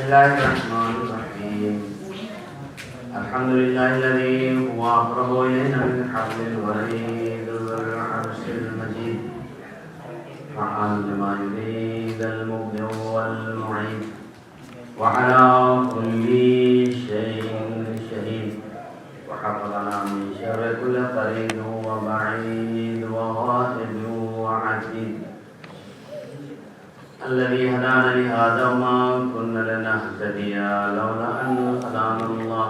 الله الرحمن الرحيم الحمد لله الذي هو أقرب إلينا من حبل الوريد ذو العرش المجيد فعال لما يريد المبدع والمعيد وعلى كل شيء شهيد وحفظنا من شر كل قريب وبعيد وغائب وعتيد الذي هدانا لهذا وما كنا لنهتدي لولا أن هدانا الله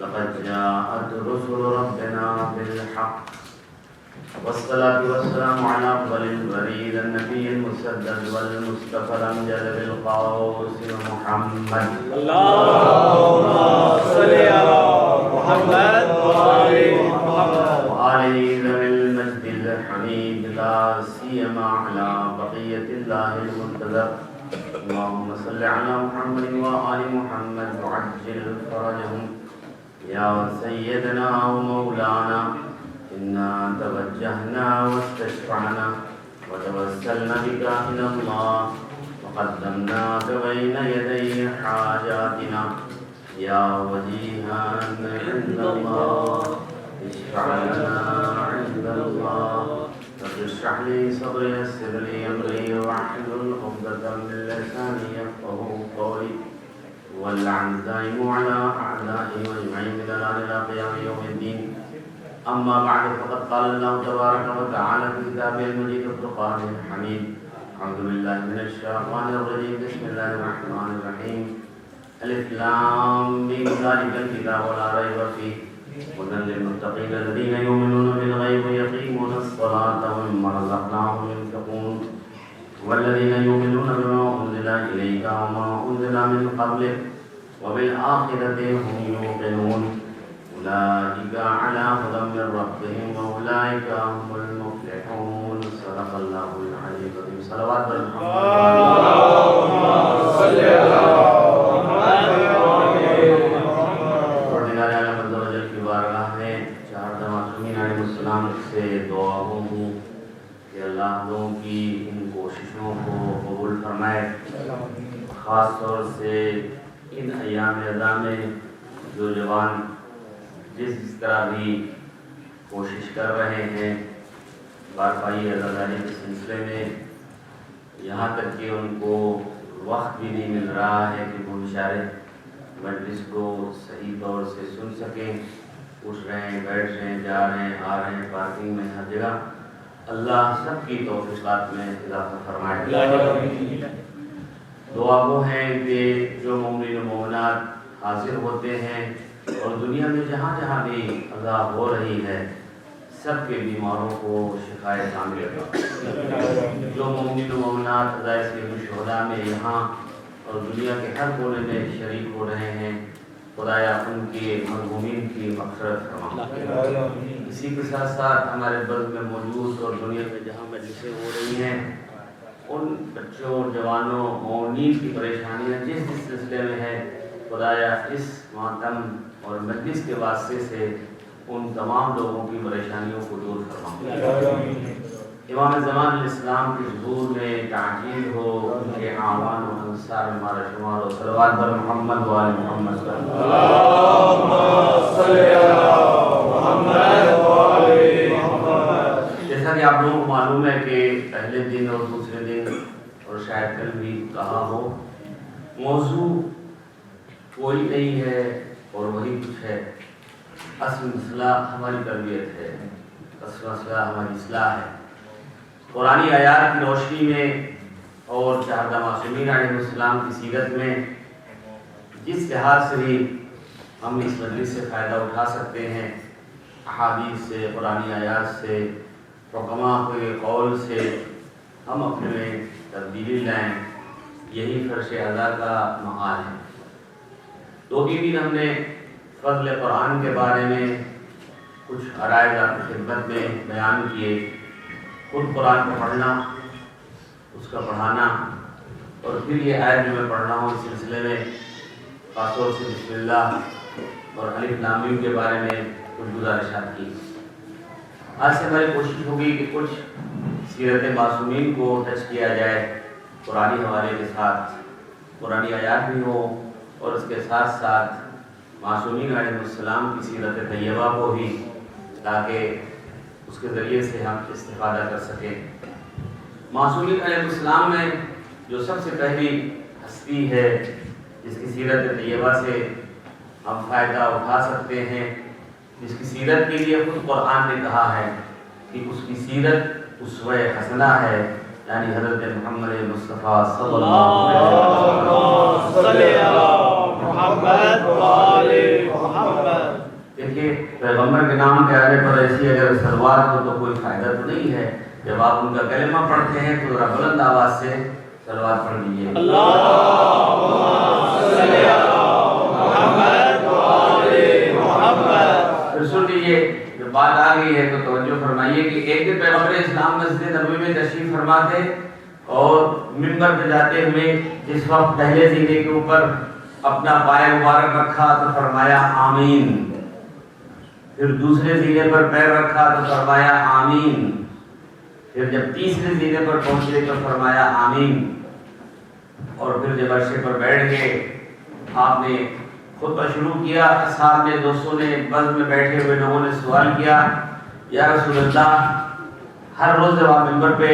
لقد جاءت رسل ربنا بالحق والصلاة والسلام على أفضل البريد النبي المسدد والمصطفى الأمجد بالقوس محمد اللهم صل على محمد وآل محمد وآله ذوي المجد الحميد لا سيما على بقية الله المنتظر اللهم صل على محمد وآل محمد وعجل فرجهم يا سيدنا ومولانا إنا توجهنا واستشفعنا وتوسلنا بك إلى الله وقدمناك بين يدي حاجاتنا يا وجيها عند الله اشفع لنا عند الله رب اشرح لي صدري يسر لي أمري واحلل عقدة من لساني يفقهوا قولي واللعن الدائم على أعدائي واجمعين من الآن إلى قيام يوم الدين أما بعد فقد قال الله تبارك وتعالى في كتابه المجيد الفرقان الحميد أعوذ بالله من الشيطان الرجيم بسم الله الرحمن الرحيم ألف لام ميم ذلك الكتاب لا ريب فيه هدى للمتقين الذين يؤمنون بالغيب ويقيمون الصلاة ومما رزقناهم ينفقون والذين يؤمنون بما أنزل إليك وما أنزل من قبلك وبالآخرة هم يوقنون أولئك على هدى من ربهم وأولئك هم المفلحون صدق الله العلي العظيم صلوات اللهم صل على محمد کی بارگاہ میں چہردہ معصومین علیہ السلام سے دعا ہوں کہ اللہ لوگوں کی ان کوششوں کو قبول فرمائے، خاص طور سے ان ایام رضا میں جو جوان جس طرح بھی کوشش کر رہے ہیں بارپائی عزاداری کے سلسلے میں، یہاں تک کہ ان کو وقت بھی نہیں مل رہا ہے کہ وہ بیچارے مجلس کو صحیح طور سے سن سکیں، اٹھ رہے ہیں، بیٹھ رہے ہیں، جا رہے ہیں، آ رہے ہیں، پارکنگ میں ہر جگہ۔ اللہ سب کی توفیقات میں اضافہ فرمائے۔ دعا وہ ہیں کہ جو مومنین و مومنات حاضر ہوتے ہیں اور دنیا میں جہاں جہاں بھی عذاب ہو رہی ہے سب کے بیماروں کو شفائے کامل عطا۔ جو مومنین و مومنات عزائے سید الشہداء میں یہاں اور دنیا کے ہر کونے میں شریک ہو رہے ہیں، خدایا ان کے مرحومین کی مغفرت فرما۔ اسی کے ساتھ ساتھ ہمارے بلد میں موجود اور دنیا میں جہاں مجلسیں ہو رہی ہیں ان بچوں اور جوانوں اور نیند کی پریشانیاں جس سلسلے میں ہے، خدایا اس ماتم اور مجلس کے واسطے سے ان تمام لوگوں کی پریشانیوں کو دور فرما۔ امام زمان علیہ السلام کے ظہور میں تعجیل ہو، ان کے اعوان و انصار میں ہمارا شمار ہو۔ صلوات بر محمد و آل محمد۔ اللهم صل على محمد وآل محمد۔ جیسا کہ آپ لوگوں کو معلوم ہے کہ پہلے دن اور دوسرے دن اور شاید کل بھی کہا ہو، موضوع کوئی نہیں ہے اور وہی کچھ ہے۔ اصل مسئلہ ہماری تربیت ہے، اصل مسئلہ ہماری اصلاح ہے۔ قرآنی آیات کی روشنی میں اور چہردہ معصومین علیہ السلام کی سیرت میں جس لحاظ سے بھی ہم اس مجلس سے فائدہ اٹھا سکتے ہیں، احادیث سے، قرآنی آیات سے، حکماء کے قول سے ہم اپنے میں تبدیلی لائیں، یہی فرش اعلیٰ کا محال ہے۔ دو تین دن ہم نے فضل قرآن کے بارے میں کچھ عرائض آپ کی خدمت میں بیان کیے، خود قرآن کو پڑھنا، اس کا پڑھانا، اور پھر یہ آیت جو میں پڑھ رہا ہوں اس سلسلے میں خاص طور سے بسم اللہ اور الف لام میم کے بارے میں کچھ گزارشات کی۔ آج سے ہماری کوشش ہوگی کہ کچھ سیرت معصومین کو ٹچ کیا جائے قرآنی حوالے کے ساتھ، قرآنی آیات بھی ہوں اور اس کے ساتھ ساتھ معصومین علیہ السلام کی سیرت طیبہ کو بھی، تاکہ اس کے ذریعے سے ہم استفادہ کر سکیں۔ معصومین علیہ السلام میں جو سب سے پہلی ہستی ہے جس کی سیرت طیبہ سے ہم فائدہ اٹھا سکتے ہیں، جس کی سیرت کے لیے خود قرآن نے کہا ہے کہ اس کی سیرت اسوہ حسنہ ہے، یعنی حضرت محمد مصطفیٰ صلی اللہ علیہ وسلم۔ دیکھیے پیغمبر کے نام کے آنے پر ایسی اگر صلوات ہو تو کوئی فائدہ تو نہیں ہے۔ جب آپ ان کا کلمہ پڑھتے ہیں تو ذرا بلند آواز سے صلوات پڑھ لیجیے۔ پھر سن لیجیے، جب بات آ گئی ہے تو توجہ فرمائیے کہ ایک دن پیغمبر اسلام مسجد نبوی میں تشریف فرما تھے اور منبر پہ جاتے ہوئے جس وقت پہلے سینے کے اوپر اپنا پائے مبارک رکھا تو فرمایا آمین، پھر دوسرے سینے پر پیر رکھا تو فرمایا آمین، پھر جب تیسرے سینے پر پہنچے تو فرمایا آمین، اور پھر جب عرشے پر بیٹھ گئے آپ نے خطبہ شروع کیا۔ اصحاب نے، دوستوں نے، بز میں بیٹھے ہوئے لوگوں نے سوال کیا، یا رسول اللہ ہر روز جب آپ منبر پہ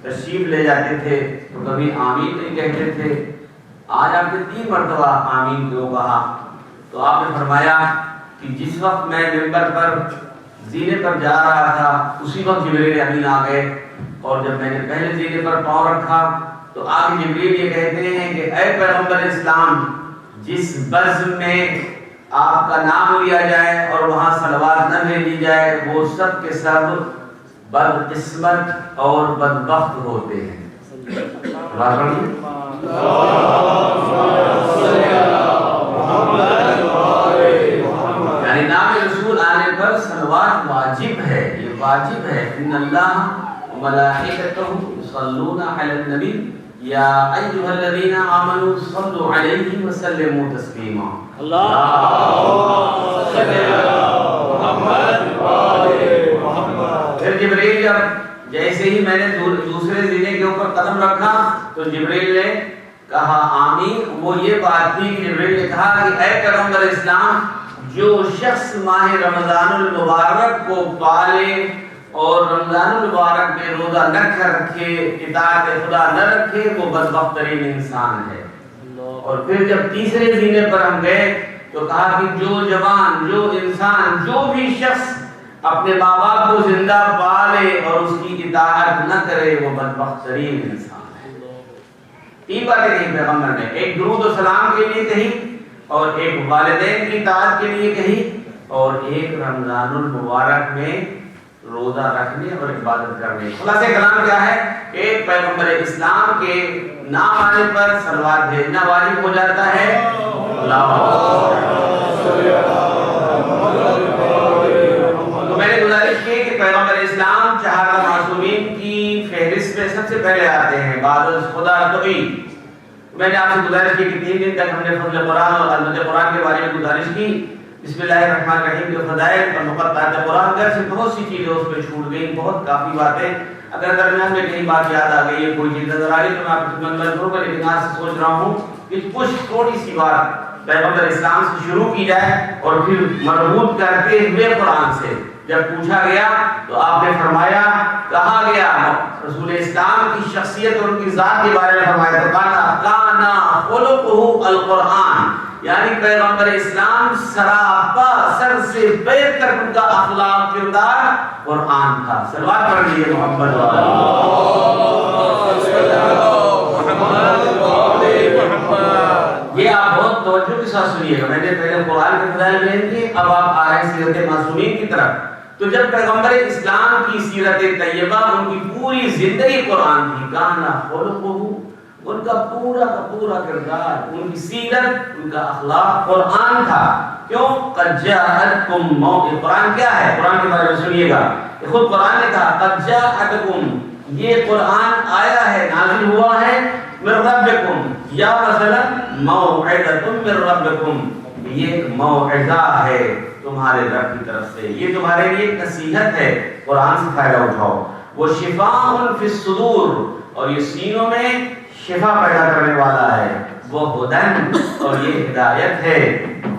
تشریف لے جاتے تھے تو کبھی آمین نہیں کہتے تھے، آج آپ نے 3 مرتبہ آمین کیوں کہا؟ تو آپ نے فرمایا کہ جس وقت میں منبر پر زینے پر جا رہا تھا اسی وقت جبریل امین آ گئے، اور جب میں نے پہلے زینے پر پاؤں رکھا تو آگے جبریل یہ کہتے ہیں کہ اے پیغمبر اسلام، جس بزم میں آپ کا نام لیا جائے اور وہاں صلوات نہ بھیجی جائے وہ سب کے سب بدقسمت اور بدبخت ہوتے ہیں۔ یعنی نام رسول آنے پر صلوات واجب ہے، یہ واجب ہے۔ ان اللہ وملائکتہ یصلون علی النبی یا ایھا الذین آمنوا صلوا علیہ وسلموا تسلیما۔ اللہم صلی علی محمد وآل محمد۔ پھر جبریل جب جیسے ہی میں نے دوسرے زینے کے اوپر قدم رکھا تو جبریل نے کہا آمین۔ وہ یہ بات تھی کہ جبریل نے کہا کہ اے پیغمبر اسلام، جو شخص ماہ رمضان المبارک کو پالے اور رمضان المبارک میں روزہ نہ رکھے، اطاعت خدا نہ رکھے، وہ بدبخت ترین انسان ہے۔ اور پھر جب تیسرے زینے پر ہم گئے تو کہا کہ جو جوان، جو انسان، جو بھی شخص اپنے ماں باپ کو زندہ پالے اور اس کی اطاعت نہ کرے وہ بدبخت ترین انسان ہے۔ 3 باتیں کہی پیغمبر نے، ایک درود و سلام کے لیے کہی، اور ایک والدین کی اطاعت کے لیے کہی، اور ایک رمضان المبارک میں روزہ رکھنے اور عبادت کرنے۔ خلاصہ کلام کیا ہے کہ پیغمبر اسلام کے نام آنے پر صلوات بھیجنا واجب ہو جاتا ہے۔ تو میں نے گزارش کی کہ پیغمبر اسلام 4 معصومین کی فہرست میں سب سے پہلے آتے ہیں بعد از خدا توحید۔ میں نے آپ سے گزارش کی کہ 3 دن تک ہم نے فضل قرآن اور عظمت قرآن کے بارے میں گزارش کی۔ بسم اللہ الرحمن الرحیم کے فضائل اور مقدسات قرآن گھر سے بہت سی چیزیں اس پہ چھوٹ گئی، بہت کافی باتیں۔ اگر درمیان میں کہیں بات یاد آ گئی ہے، کوئی چیز نظر آ رہی تو میں آپ کو خدمت کروں گا، لیکن آج سے سوچ رہا ہوں کہ کچھ تھوڑی سی بات پیغمبر اسلام سے شروع کی جائے اور پھر مربوط کرتے ہوئے قرآن سے۔ جب پوچھا گیا تو آپ نے فرمایا، کہا گیا رسول اسلام کی شخصیت اور ان کی ذات کے بارے میں فرمایا تو کانا خلقہ القرآن، یعنی پیغمبر اسلام سراپا سر سے پیر تک ان کا اخلاق کردار قرآن تھا۔ صلوات پڑھ لیجیے محمد یہ آپ بہت توجہ کے ساتھ سنیے گا۔ میں نے پہلے قرآن کے فضائل بیان کیے، اب آپ آ رہے ہیں سیرت معصومین کی طرف۔ تو جب پیغمبر اسلام کی سیرت طیبہ، ان کی پوری زندگی قرآن تھی، کانا خلقہ، ان کا پورا کردار، ان کی سیرت، ان کا اخلاق قرآن تھا۔ کیوں؟ قد جاءتکم موعظہ، قرآن کیا ہے؟ قرآن کے بارے میں سنیے گا، خود قرآن نے کہا قد جاءتکم، یہ قرآن آیا ہے، نازل ہوا ہے من ربکم، یا مثلا موعظۃ من ربکم، یہ ایک موعظہ ہے تمہارے رب کی طرف سے، یہ تمہارے لیے ایک نصیحت ہے، قرآن سے فائدہ اٹھاؤ۔ وہ شفاء فی الصدور، اور یہ سینوں میں شفا پیدا کرنے والا ہے، وہ ہدن اور یہ ہدایت ہے،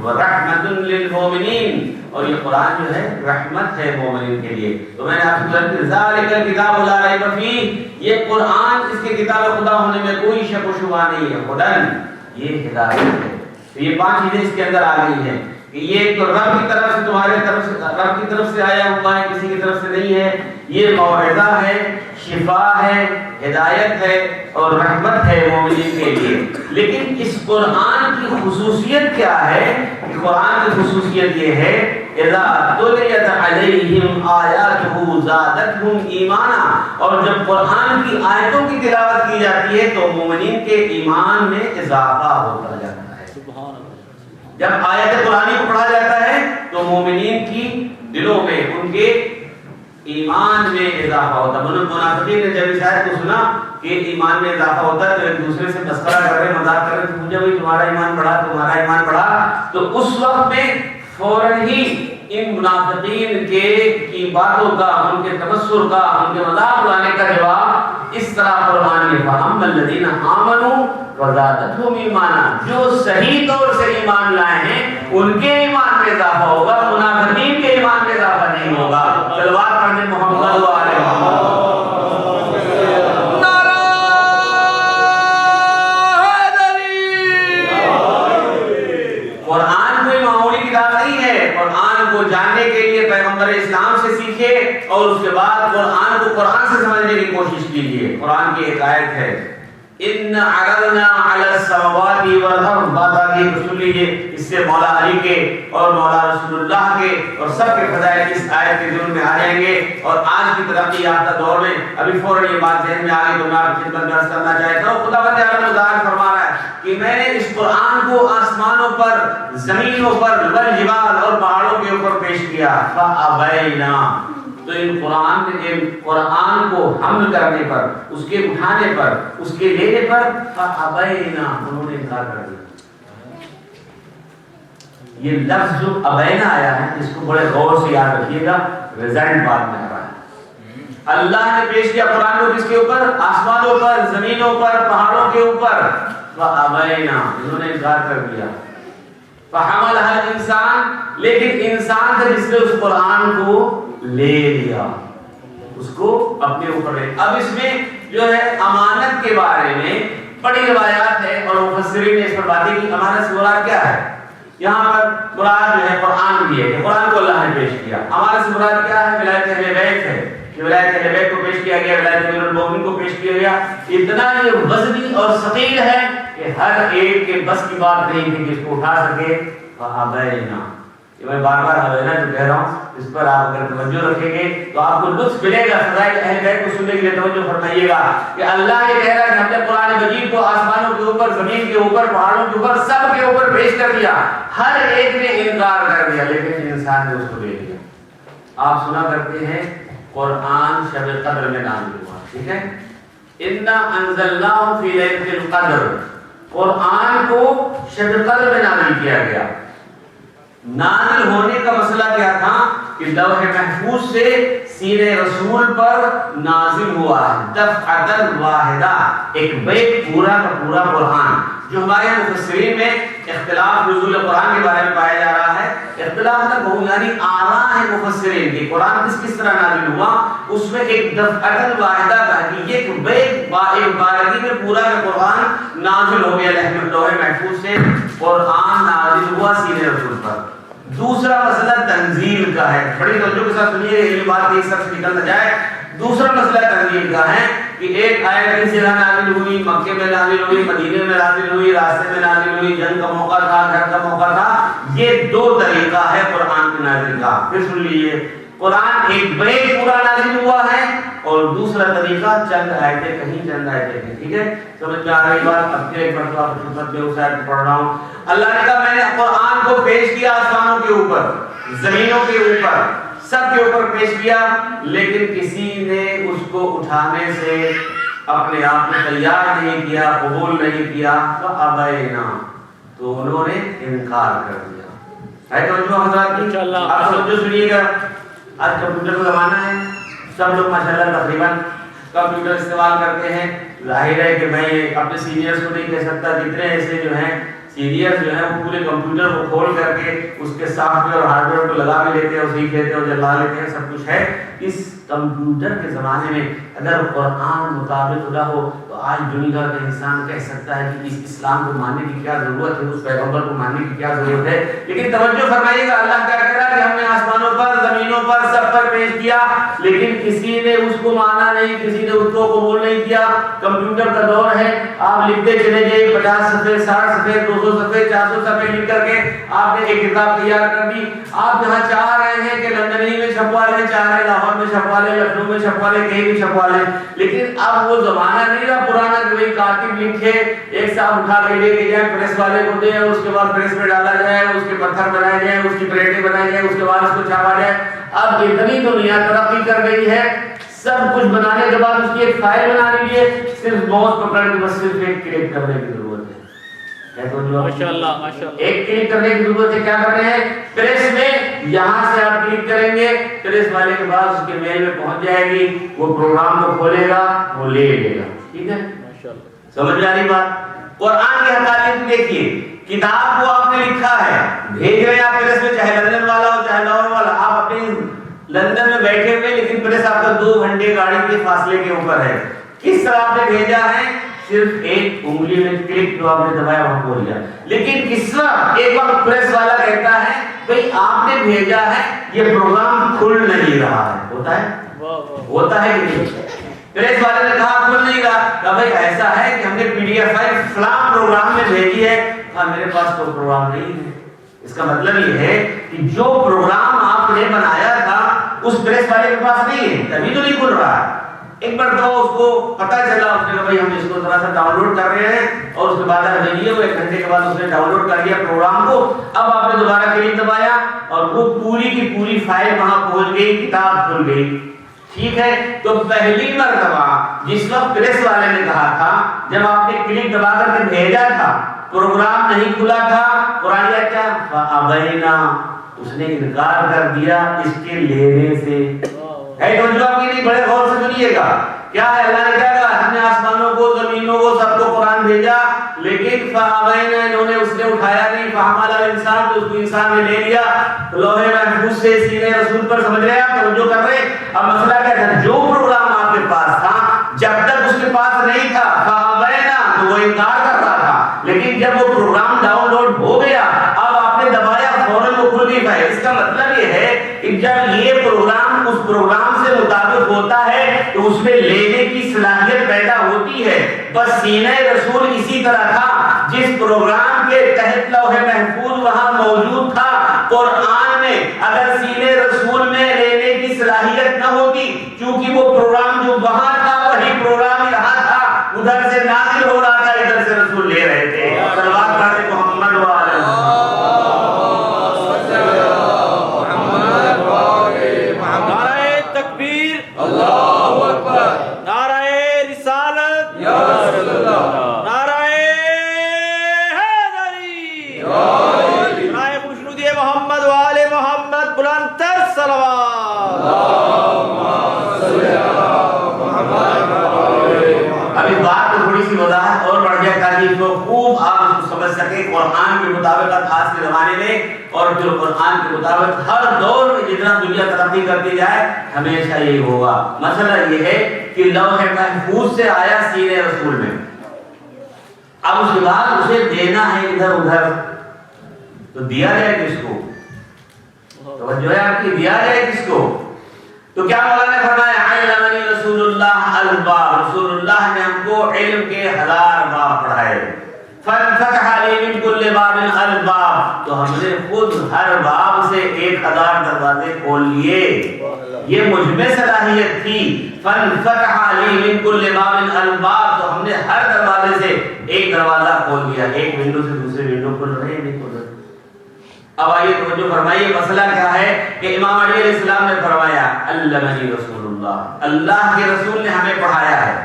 ورحمۃ للمؤمنین اور یہ قرآن جو ہے رحمت ہے مومنین کے لیے۔ تو میں نے آپ کو کہا ذالک الکتاب لا ریب فیہ، یہ قرآن اس کے کتاب خدا ہونے میں کوئی شک و شبہ نہیں ہے، ہدن یہ ہدایت ہے۔ تو یہ 5 چیزیں اس کے اندر آ گئی ہیں کہ یہ ایک تو رب کی طرف سے، تمہارے طرف سے، رب کی طرف سے آیا ہوا ہے، کسی کی طرف سے نہیں ہے، یہ موعظہ ہے، شفا ہے، ہدایت ہے اور رحمت ہے مومنین کے لیے۔ لیکن اس قرآن کی خصوصیت کیا ہے؟ کہ قرآن کی خصوصیت یہ ہے اذا تلیت علیہم آیاتہ زادتہم ایمانا، اور جب قرآن کی آیتوں کی تلاوت کی جاتی ہے تو مومنین کے ایمان میں اضافہ ہوتا جاتا ہے۔ جب آیت قرآن کو پڑھا جاتا ہے تو مومنین کی دلوں میں، ان کے ایمان میں اضافہ ہوتا ہے۔ منافقین نے جب اس آیت کو سنا کہ ایمان میں اضافہ ہوتا ہے تو ایک دوسرے سے تذکرہ کر رہے، مذاق کر رہے تھے، مجھے بھائی تمہارا ایمان بڑھا، تمہارا ایمان بڑھا۔ تو اس وقت میں فوراً ہی ان منافقین کی باتوں کا، ان کے تبصر کا، ان کے مذاق اڑانے کا جواب اس طرح قرآن نے فَأَمَّا الَّذِينَ آمَنُوا وَزَادَتْهُمْ ایمانا، جو صحیح طور سے ایمان لائے ہیں ان کے ایمان میں اضافہ ہوگا، منافقین کے ایمان میں اضافہ نہیں ہوگا۔ صلوات پڑھنے محمد و آل محمد۔ قرآن کوئی معمولی کتاب نہیں ہے، قرآن کو جاننے کے لیے پیغمبر اسلام سے سیکھے اور اس کے بعد قرآن کو قرآن سے سمجھنے کی کوشش کیجیے۔ قرآن کی ایک آیت ہے ان عرضنا علی السماوات والارض، بات آگے سن لیجیے، اس سے مولا علی کے اور مولا رسول اللہ کے اور سب کے فضائل اس آیت کے ذکر میں آ جائیں گے۔ اور آج کی ترقی یافتہ دور میں ابھی فوراً یہ بات ذہن میں آ گئی تو میں آپ کی خدمت میں عرض کرنا چاہتا ہوں، خدا بند عالم ظاہر فرما رہا ہے کہ میں نے اس قرآن کو آسمانوں پر، زمینوں پر، والجبال اور پہاڑوں کے اوپر پیش کیا، فابینا، تو ان قرآن کو حمل کرنے پر، اس کے اٹھانے پر، اس کے لینے پر فابینا، انہوں نے انکار کر دیا۔ یہ لفظ جو ابینا آیا ہے اس کو بڑے غور سے یاد رکھیے گا، ریزلٹ بعد میں آ رہا ہے۔ اللہ نے پیش کیا قرآن کو کس کے اوپر؟ آسمانوں پر، زمینوں پر، پہاڑوں کے اوپر، فابینا، انہوں نے انکار کر دیا۔ فحملها الانسان، لیکن انسان تھا جس نے اس قرآن کو لے لیا، اس کو اپنے اوپر لے۔ اب اس میں جو ہے امانت کے بارے میں بڑی روایات ہے اور مفسرین نے اس پر باتیں کی۔ امانت سے مراد کیا ہے؟ یہاں پر مراد جو ہے قرآن بھی ہے کہ قرآن کو اللہ نے پیش کیا۔ امانت سے مراد کیا ہے؟ ولایت اہل بیت ہے کہ ولایت اہل بیت کو پیش کیا گیا، ولایت امیر المومنین کو پیش کیا گیا۔ اتنا یہ وزنی اور ثقیل ہے کہ ہر ایک کے بس کی بات نہیں تھی کہ اس کو اٹھا سکے۔ فابینا، یہ میں بار بار ابینا جو کہہ رہا ہوں اس پر آپ اگر توجہ رکھیں گے تو آپ کو لطف ملے گا۔ فضائل اہل بیت کو سننے کے لیے توجہ فرمائیے گا کہ اللہ یہ کہہ رہا ہے کہ ہم نے قرآن مجید کو آسمانوں کے اوپر، زمین کے اوپر، پہاڑوں کے اوپر، سب کے اوپر پیش کر دیا، ہر ایک نے انکار کر دیا لیکن انسان نے اس کو لے لیا۔ آپ سنا کرتے ہیں قرآن شب قدر میں نازل ہوا، ٹھیک ہے؟ انا انزلناہ فی لیلۃ القدر، قرآن کو شب قدر میں نازل کیا گیا۔ نازل ہونے کا مسئلہ کیا تھا کہ لوح محفوظ سے سینے رسول پر نازل ہوا ہے، دفعۃ واحدہ، ایک بیک پورا کا پورا قرآن۔ جو ہمارے مفسرین میں اختلاف نزول قرآن کے بارے میں پایا جا رہا ہے، اختلاف نہ کہوں یعنی آراء ہے مفسرین کی، قرآن کس طرح نازل ہوا، اس میں ایک دفعۃ واحدہ کا کہ ایک بیک بارگی میں پورا کا قرآن نازل ہو گیا لوح محفوظ سے، قرآن نازل ہوا سینے رسول پر۔ دوسرا مسئلہ تنزیل کا ہے، بڑی توجہ کے ساتھ سنیے، یہ بات ایک سب سے نکل نہ جائے۔ دوسرا مسئلہ تنزیل کا ہے کہ ایک آیت کس جگہ نازل ہوئی، مکے میں نازل ہوئی، مدینے میں نازل ہوئی، راستے میں نازل ہوئی، جنگ کا موقع تھا، گھر کا موقع تھا۔ یہ دو طریقہ ہے قرآن کے نازل کا۔ پھر سن لیجیے، قرآن ایک بیک پورا نازل ہوا ہے اور دوسرا طریقہ چند آیتیں کہیں، چند آیتیں کہیں، ٹھیک ہے؟ سمجھ میں آ رہی بات؟ اب پھر ایک مرتبہ آپ کی خدمت میں اس آیت کو پڑھ رہا ہوں۔ اللہ نے کہا میں نے قرآن کو پیش کیا آسمانوں کے اوپر، زمینوں کے اوپر، سب کے اوپر پیش کیا، لیکن کسی نے اس کو اٹھانے سے اپنے آپ کو تیار نہیں کیا، قبول نہیں کیا، فابینا، تو انہوں نے انکار کر دیا۔ ہے توجہ حضرات کی؟ آپ توجہ سنیے گا، آج کمپیوٹر کا زمانہ ہے، سب لوگ ماشاءاللہ تقریباً کمپیوٹر استعمال کرتے ہیں. ظاہر ہے کہ میں اپنے سینئرز کو نہیں کہہ سکتا, کتنے ایسے جو ہیں سینئرز جو ہیں وہ پورے کمپیوٹر کو کھول کر کے اس کے سافٹ ویئر اور ہارڈ ویئر کو لگا بھی لیتے ہیں اور سیکھ لیتے ہیں اور چلا لیتے ہیں, سب کچھ ہے. اس کمپیوٹر کے زمانے میں اگر قرآن مطابق نہ ہو تو آج دنیا کا انسان کہہ سکتا ہے کہ اس اسلام کو ماننے کی کیا ضرورت ہے, اس پیغمبر کو ماننے کی کیا ضرورت ہے. لیکن توجہ فرمائیے گا, اللہ کیا کہہ رہا ہے کہ ہم نے آسمانوں پر زمینوں پر سب پر پیش کیا, لیکن کسی نے اس کو مانا نہیں, کسی نے اس کو قبول نہیں کیا. کمپیوٹر کا دور ہے, آپ لکھتے چلے جائیں 50 صفحے 60 صفحے 200 صفحے 400 صفحے لکھ کر کے آپ نے ایک کتاب تیار کر دی. آپ جہاں چاہ رہے ہیں کہ لندن ہی میں چھپوا لیں, چاہ رہے لاہور میں چھپوا لیں, لکھنؤ میں چھپوا لیں, کہیں بھی چھپوا لیں, لیکن اب وہ زمانہ نہیں رہا پرانا کہ وہی کاتب لکھے, ایک صاحب اٹھا کے لے کے جائے پریس والے کو دے, اس کے بعد پریس میں ڈالا جائے, اس کے پتھر بنائے جائیں, اس کی پلیٹیں بنائی جائیں, اس کے بعد اس کو چھاپا جائے. اب اتنی دنیا ترقی کر گئی ہے, سب کچھ بنانے کے بعد اس کی ایک فائل بنا لیجیے, صرف ماؤس پکڑ کے بس صرف ایک کلک کرنے کی ضرورت ہے. ماشاءاللہ ماشاءاللہ, ایک کلک کرنے کی ضرورت ہے. کیا کر رہے ہیں پریس میں, یہاں سے آپ کلک کریں گے, پریس والے کے بعد اس کے میل میں پہنچ جائے گی, وہ پروگرام کو کھولے گا, وہ لے لے گا. ٹھیک ہے, ماشاءاللہ سمجھ میں آ رہی بات. قرآن کی حقانیت دیکھیے, کتاب کو آپ نے لکھا ہے, بھیج رہے ہیں آپ پریس میں, چاہے لندن والا ہو چاہے لاہور والا, آپ اپنے لندن میں بیٹھے ہوئے, لیکن پریس آپ کا 2 گھنٹے گاڑی کے فاصلے کے اوپر ہے. کس طرح آپ نے بھیجا ہے, صرف ایک انگلی میں کلک جو آپ نے دبایا وہاں کھول گیا. لیکن کس طرح ایک وقت پریس والا کہتا ہے بھئی آپ نے بھیجا ہے, یہ پروگرام کھل نہیں رہا ہے. ہوتا ہے, ہوتا ہے کہ نہیں؟ پریس والے نے کہا کھل نہیں رہا, کہا بھئی ایسا ہے کہ ہم نے پی ڈی ایف فائل فلاں پروگرام میں بھیجی ہے. کہا میرے پاس تو پروگرام نہیں ہے. اس کا مطلب یہ ہے کہ جو پروگرام آپ نے بنایا تھا اس پریس والے کے پاس نہیں ہے, تبھی تو نہیں کھل رہا ہے. ایک بار تو اس کو پتہ چلا, اس نے کہا بھائی ہم اس کو ذرا سا ڈاؤن لوڈ کر رہے ہیں, اور اس کے بعد بھیجیے. وہ 1 گھنٹے کے بعد اس نے ڈاؤن لوڈ کر لیا پروگرام کو. اب آپ نے دوبارہ کلک دبایا اور وہ پوری کی پوری فائل وہاں پہنچ گئی, کتاب کھل گئی. ٹھیک ہے, تو پہلی مرتبہ جس وقت پریس والے نے کہا تھا, جب آپ نے کلک دبا کر کے بھیجا تھا, پروگرام نہیں کھلا تھا, قرآن کیا فَأَبَيْنَا, اس نے انکار کر دیا اس کے لینے سے. ہے تو جو آپ کی نہیں, بڑے غور سے سنیے گا. کیا ہے, اللہ نے کیا کہا, ہم نے آسمانوں کو زمینوں کو سب کو قرآن بھیجا, لیکن فَأَبَيْنَا, انہوں نے اس نے اٹھایا نہیں. فَحَمَلَ الْإِنسَانُ, تو اس کو انسان نے لے لیا لوح محفوظ سے سینے رسول پر. سمجھ رہے ہیں آپ, توجہ کر رہے ہیں. اب مسئلہ کیا تھا, جو پروگرام آپ کے پاس تھا جب تک اس کے پاس نہیں تھا فَأَبَيْنَا, تو وہ انکار کر رہا تھا, لیکن جب وہ پروگرام ڈاؤن لوڈ ہو گیا, اب آپ نے دبایا, فوراً وہ کھل گئی فائل. اس کا مطلب یہ ہے کہ جب یہ پروگرام اس پروگرام سے مطابق ہوتا ہے تو اس میں لینے کی صلاحیت پیدا ہوتی ہے. بس سینہ رسول اسی طرح تھا, جس پروگرام کے تحت لوح محفوظ وہاں موجود تھا. قرآن میں اگر سینہ رسول میں لینے کی صلاحیت نہ ہوتی, چونکہ وہ پروگرام جو وہاں تھا وہی پروگرام یہاں تھا, ادھر سے نازل ہو رہا تھا, ادھر سے رسول لے رہے تھے. صلوات پڑھتے محمد وعلی اللہ اکبر, نعرہ رسالت یا رسول اللہ, نعرہ حیدری, نعرہ خوشنودی محمد و آل محمد, بلند تر صلوات. اللہم صلی علی محمد و آل محمد. اب اس بات کو تھوڑی سی وضاحت اور بڑھ جائے تاکہ اس کو خوب آپ اس کو سمجھ سکیں. قرآن کے مطابق آج کے زمانے میں اور جو قرآن کے مطابق ہر دور میں جتنا دنیا ترقی کرتی جائے ہمیشہ یہی ہوگا. مسئلہ یہ ہے کہ لوح محفوظ سے آیا سینے رسول میں, اب اس کے بعد اسے دینا ہے ادھر ادھر, تو دیا جائے کس کو, توجہ ہے آپ کی, دیا جائے کس کو. تو کیا مولا نے فرمایا, علمنی رسول اللہ الباب, رسول اللہ نے ہم کو علم کے 1000 باب پڑھائے. فَانْفَتَحَ لِي مِنْ كُلِّ بَابٍ الْبَابٍ, تو ہم نے خود ہر باب سے 1000 دروازے کھول لیے. یہ مجھ میں صلاحیت تھی. فَانْفَتَحَ لِي مِنْ كُلِّ بَابٍ الْبَابٍ, تو ہم نے ہر دروازے سے ایک دروازہ کھول دیا. ایک ونڈو سے دوسرے ونڈو کھل رہے ہیں, نہیں کھل رہے. اب آئیے توجہ فرمائیے, مسئلہ کیا ہے کہ امام علی علیہ السلام نے فرمایا علمنی رسول اللہ, اللہ کے رسول نے ہمیں پڑھایا ہے.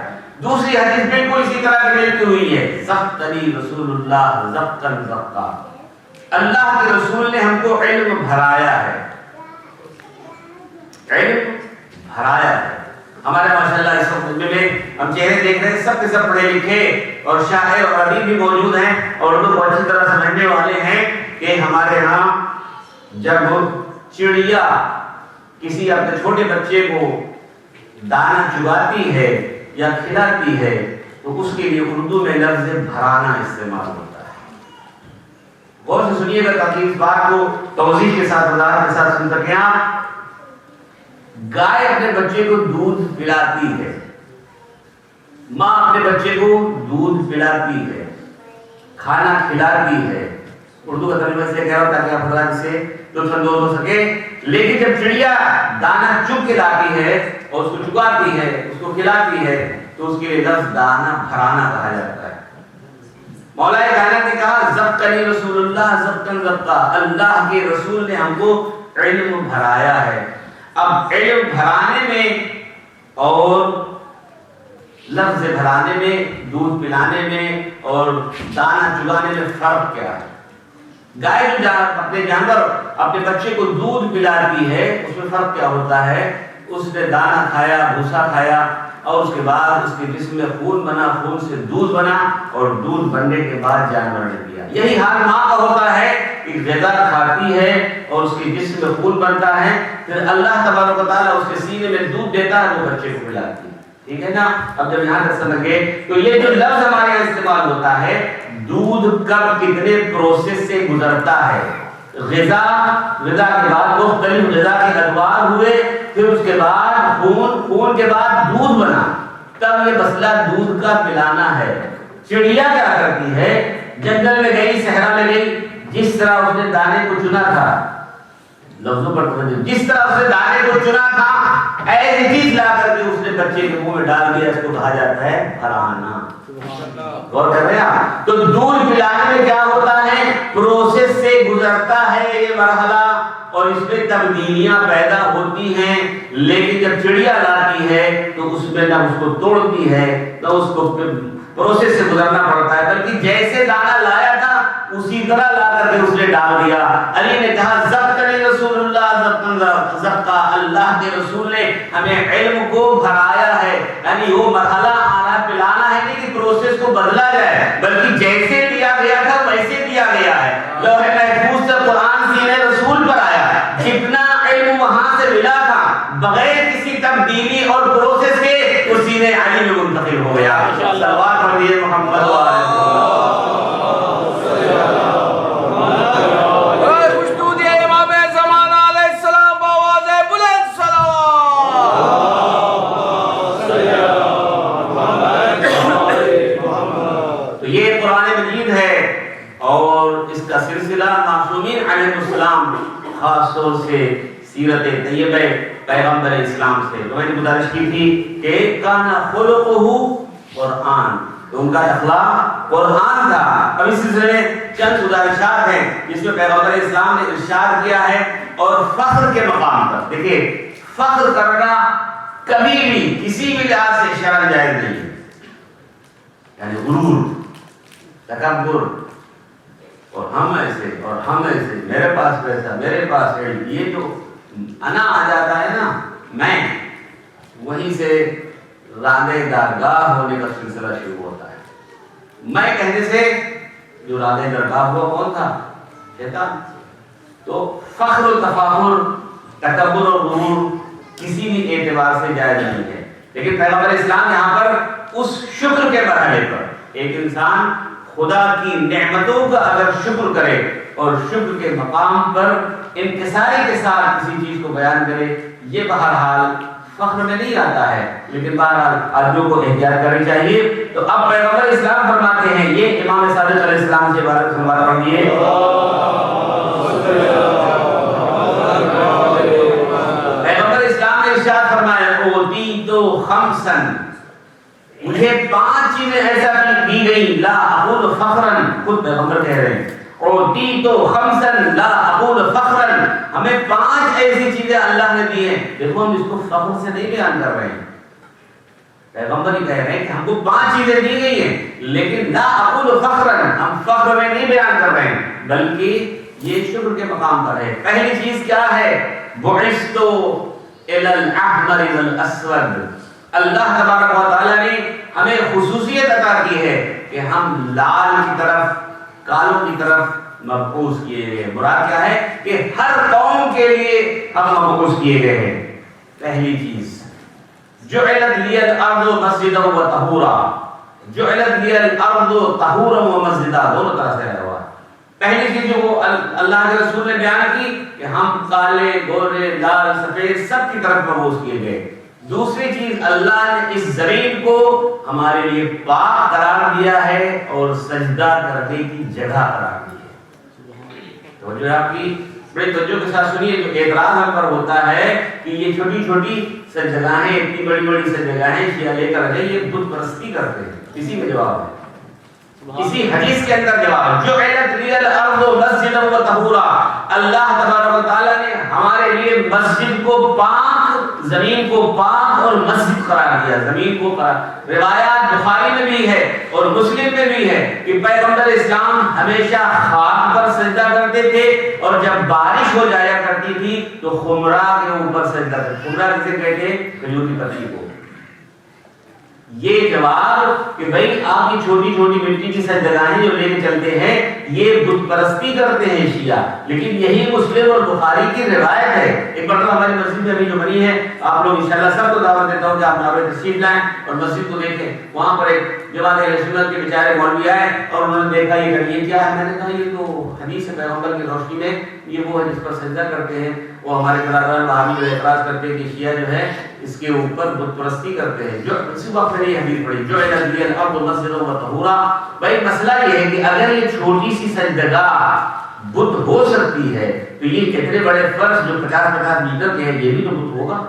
دوسری حدیث بالکل اسی طرح کی ملتی ہوئی ہے, ضبطنی رسول اللہ ضبطا ضبطا, اللہ کے رسول نے ہم کو علم بھرایا ہے, علم بھرایا ہے. ہمارے ماشاءاللہ اس وقت میں ہم چہرے دیکھ رہے ہیں، سب کے سب پڑھے لکھے اور شاعر اور ادیب بھی موجود ہیں اور اردو کو اچھی طرح سمجھنے والے ہیں کہ ہمارے ہاں جب چڑیا کسی اپنے چھوٹے بچے کو دانا چگاتی ہے یا کھلاتی ہے تو اس کے لیے اردو میں لفظ بھرانا استعمال ہوتا ہے۔ غور سے سنیے گا تاکہ اس بات کو توضیح کے ساتھ وضاحت کے ساتھ سن سکیں آپ۔ گائے اپنے بچے کو دودھ پلاتی ہے، ماں اپنے بچے کو دودھ پلاتی ہے، کھانا کھلاتی ہے۔ اردو کا ترجمہ اس لیے کہہ رہا ہوں تاکہ آپ حضرات سے لطف اندوز ہو سکے۔ لیکن جب چڑیا دانا چگ کے لاتی ہے اور اس کو چگاتی ہے، اس کو کھلاتی ہے، تو اس کے لیے لفظ دانا بھرانا کہا جاتا ہے۔ مولا کائنات نے کہا ذبقنی رسول اللہ ذبقا ذبقا، اللہ کے رسول نے ہم کو علم بھرایا ہے۔ اب علم بھرانے میں اور لفظ بھرانے میں، دودھ پلانے میں اور دانا چگانے میں فرق کیا ہے؟ گائے جو اپنے جانور اپنے بچے کو دودھ پلاتی ہے اس میں فرق کیا ہوتا ہے؟ اس نے دانا کھایا، بھوسا کھایا اور اس کے بعد اس کے جسم میں خون بنا، خون سے دودھ بنا اور دودھ بننے کے بعد جانور نے پیا۔ یہی حال ماں کا ہوتا ہے کہ غذا کھاتی ہے اور اس کے جسم میں خون بنتا ہے، پھر اللہ تبارک و تعالیٰ اس کے سینے میں دودھ دیتا ہے، وہ بچے کو پلاتی ہے۔ ٹھیک ہے نا؟ اب جب یہاں تک سمجھ گئے تو یہ جو لفظ ہمارے یہاں استعمال ہوتا ہے دودھ کب کتنے پروسیس سے گزرتا ہے، غذا کے بعد مختلف غذا کے ادوار ہوئے، پھر اس کے بعد خون کے بعد دودھ بنا، تب یہ مسئلہ دودھ کا پلانا ہے۔ چڑیا کیا کرتی ہے؟ جنگل میں گئی، صحرا میں گئی، جس طرح اس نے دانے کو چنا تھا، لفظوں پر توجہ، جس طرح اس نے دانے کو چنا تھا ایسی چیز لا کر کے اس نے بچے کے منہ میں ڈال دیا، اس کو کہا جاتا ہے بھرانا۔ غور کر رہے ہیں؟ تو دودھ پلانے میں کیا ہوتا ہے؟ پروسیس سے گزرتا ہے یہ مرحلہ اور اس میں تبدیلیاں پیدا ہوتی ہیں، لیکن جب چڑیا لاتی ہے تو اس میں نہ اس کو توڑتی ہے نہ اس کو پروسیس سے گزرنا پڑتا ہے، بلکہ جیسے دانا لایا تھا اسی طرح لا کر کے اس نے ڈال دیا۔ علی نے کہا ذبقنی رسول اللہ ذبقا ذبقا، اللہ کے رسول نے ہمیں علم کو بھرایا ہے، یعنی وہ مرحلہ آنا پلانا ہے نہیں کہ پروسیس کو بدلا جائے، بلکہ جیسے دیا گیا تھا ویسے دیا گیا ہے۔ لوح محفوظ سے قرآن سینے رسول پر آیا، جتنا علم وہاں سے ملا تھا بغیر کسی تبدیلی اور پروسیس کے وہ سینے علی میں منتقل ہو گیا۔ صلوات پڑھیے محمد و آلہ سلسلہ معصومین علیہ السلام، خاص طور سے سیرت طیبہ پیغمبر اسلام سے میں نے گزارش کی تھی کہ کانا خلقہ قرآن، ان کا اخلاق قرآن تھا۔ اب اس سلسلے میں چند گزارشات ہیں جس میں پیغمبر اسلام نے ارشاد کیا ہے، اور فخر کے مقام پر دیکھیے، فخر کرنا کبھی بھی کسی بھی لحاظ سے شرع جائز نہیں ہے، یعنی غرور، تکبر اور ہم ایسے میرے پاس پیسہ، میرے پاس علم، یہ جو انا آ جاتا ہے نا، میں، وہیں سے راندے درگاہ ہونے کا سلسلہ شروع ہوتا ہے۔ میں کہنے سے جو راندے درگاہ ہوا کون تھا؟ شیطان۔ تو فخر و تفاخر، تکبر اور غرور کسی بھی اعتبار سے جائز نہیں ہے، لیکن پیغمبر اسلام یہاں پر اس شکر کے مرحلے پر ایک انسان خدا کی نعمتوں کا اگر شکر کرے اور شکر کے مقام پر انکساری کے ساتھ کسی چیز کو بیان کرے، یہ بہرحال فخر میں نہیں آتا ہے، لیکن بہرحال آدمیوں کو احتیاط کرنی چاہیے۔ تو اب پیغمبر اسلام فرماتے ہیں، یہ امام صادق علیہ السلام کے بارے میں سنوات پڑھیے۔ پیغمبر اسلام نے ارشاد فرمایا اوتیت خمسن، مجھے 5 چیزیں ایسا دی گئی، لا اقول فخرن، خود پیغمبر کہہ رہے ہیں، اوتیت خمسن لا اقول فخرن، ہمیں 5 ایسی چیزیں اللہ نے دی ہیں۔ دیکھو ہم اس کو فخر سے نہیں بیان کر رہے ہیں، پیغمبر ہی کہہ رہے ہیں کہ ہم کو 5 چیزیں دی گئی ہیں، لیکن لا اقول فخرن، ہم فخر میں نہیں بیان کر رہے ہیں، بلکہ یہ شکر کے مقام پر ہے۔ پہلی چیز کیا ہے؟ بعثت الی الاحمر والاسود، اللہ تبارک و تعالیٰ نے ہمیں خصوصیت عطا کی ہے کہ ہم لال کی طرف کالوں کی طرف مبعوث کیے گئے. مراد کیا ہے کہ ہر قوم کے لیے ہم مبعوث کیے گئے ہیں. پہلی چیز جعلت لی الارض مسجدا و طہورا، جعلت لی الارض طہورا و مسجدا، دونوں طرح سے آیا ہوا. پہلی چیز جو وہ اللہ کے رسول نے بیان کی کہ ہم کالے گورے لال سفید سب کی طرف مبعوث کیے گئے. دوسری چیز اللہ نے اس زمین کو ہمارے لیے پاک قرار دیا ہے اور سجدہ کرنے کی جگہ قرار دی ہے. تو جو آپ کی بڑی توجہ کے ساتھ سنیے، جو اعتراض ہم پر ہوتا ہے کہ یہ چھوٹی چھوٹی سے جگہیں اتنی بڑی بڑی سے جگہیں شیعہ لے کر گئے، یہ بت پرستی کرتے ہیں. اسی میں جواب ہے، اسی حدیث کے اندر جواب ہے. جو جعلت لی الارض مسجدا و طہورا، اللہ تبارک و تعالیٰ نے ہمارے لیے مسجد کو پاک، زمین کو پاک اور مسجد قرار دیا. زمین کو روایات بخاری میں بھی ہے اور مسلم میں بھی ہے کہ پیغمبر اسلام ہمیشہ خاک پر سجدہ کرتے تھے اور جب بارش ہو جایا کرتی تھی تو خمرہ کے اوپر سجدہ کرتے. خمرہ کسے کہتے ہیں؟ کھجور کی پتی کو. یہ جواب کہ بھائی آپ کی چھوٹی چھوٹی مٹی کی سجدگاہیں جو لے کے چلتے ہیں یہ بت پرستی کرتے ہیں شیعہ. لیکن یہی مسلم اور بخاری کی روایت ہے. ایک بار ہماری مسجد میں ابھی جو بنی ہے، آپ لوگ انشاءاللہ سب کو دعوت دیتا ہوں کہ آپ ناوے تشریف لائیں اور مسجد کو دیکھیں. وہاں پر ایک جماعت اہل سنت کے بیچارے مولوی آئے اور انہوں نے دیکھا یہ کیا ہے. میں نے کہا یہ تو حدیث پیغمبر کی روشنی میں یہ وہ ہے جس پر سجدہ کرتے ہیں. وہ ہمارے برادران وہابی جو اعتراض کرتے ہیں کہ شیعہ جو ہے اس کے اوپر بت پرستی کرتے ہیں. جو اسی وقت میں یہ حدیث پڑھی جو الذی الارض مسجدا و طہورا. بھائی مسئلہ یہ ہے کہ اگر یہ چھوٹی سی سجدگاہ بت ہو سکتی ہے تو یہ کتنے بڑے فرش جو 50-50 میٹر کے ہیں یہ بھی تو بت ہوگا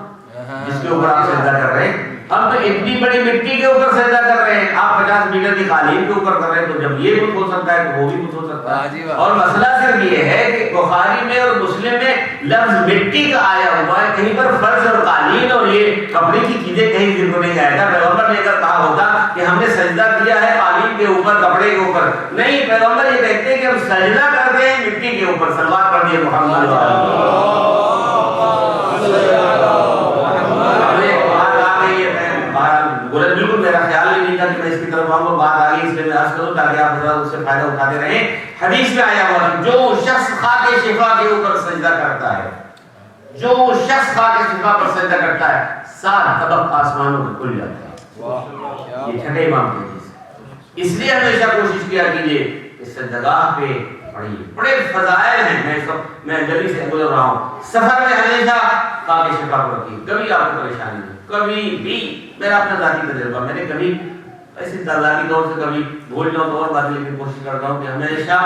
جس کے اوپر آپ سجدہ کر رہے ہیں. اب تو اتنی بڑی مٹی کے اوپر سجدہ کر رہے ہیں، آپ 50 میٹر کی قالین کے اوپر کر رہے ہیں، تو جب یہ بت ہو سکتا ہے تو وہ بھی بت ہو سکتا ہے. اور مسئلہ صرف یہ ہے کہ بخاری میں اور مسلم میں لفظ مٹی کا آیا ہوا ہے، کہیں پر فرش اور قالین اور یہ کپڑے کی چیزیں کہیں ذکر نہیں آیا تھا. پیغمبر نے اگر کہا ہوتا کہ ہم نے سجدہ کیا ہے قالین کے اوپر کپڑے کے اوپر، نہیں، پیغمبر یہ کہتے ہیں کہ ہم سجدہ کرتے ہیں مٹی کے اوپر. صلوات پڑھیے محمد. بالکل میرا خیال ہی نہیں تھا کہ میں اس کی طرف آؤں. بات آ گئی اس لیے میں عرض کروں تاکہ آپ حضرات اس سے فائدہ اٹھاتے رہیں. حدیث میں آیا ہوا کہ جو شخص خاک شفا کے اوپر سجدہ کرتا ہے، جو شخص خاک شفا پر سجدہ کرتا ہے 7 طبق آسمانوں میں کھل جاتا ہے. یہ چھٹے امام کی حدیث. اس لیے ہمیشہ کوشش کیا کیجیے کہ سجدگاہ پہ پڑھیے. بڑے فضائل ہیں. میں جلدی سے گزر رہا ہوں. سفر میں ہمیشہ خاک شفا پر رکھیے. کبھی آپ کو پریشانی نہیں، کبھی بھی. میرا اپنا ذاتی تجربہ، میں نے کبھی ایسے ذاتی طور سے کبھی بھول جاؤں تو اور بات، لیکن کوشش کرتا ہوں کہ ہمیشہ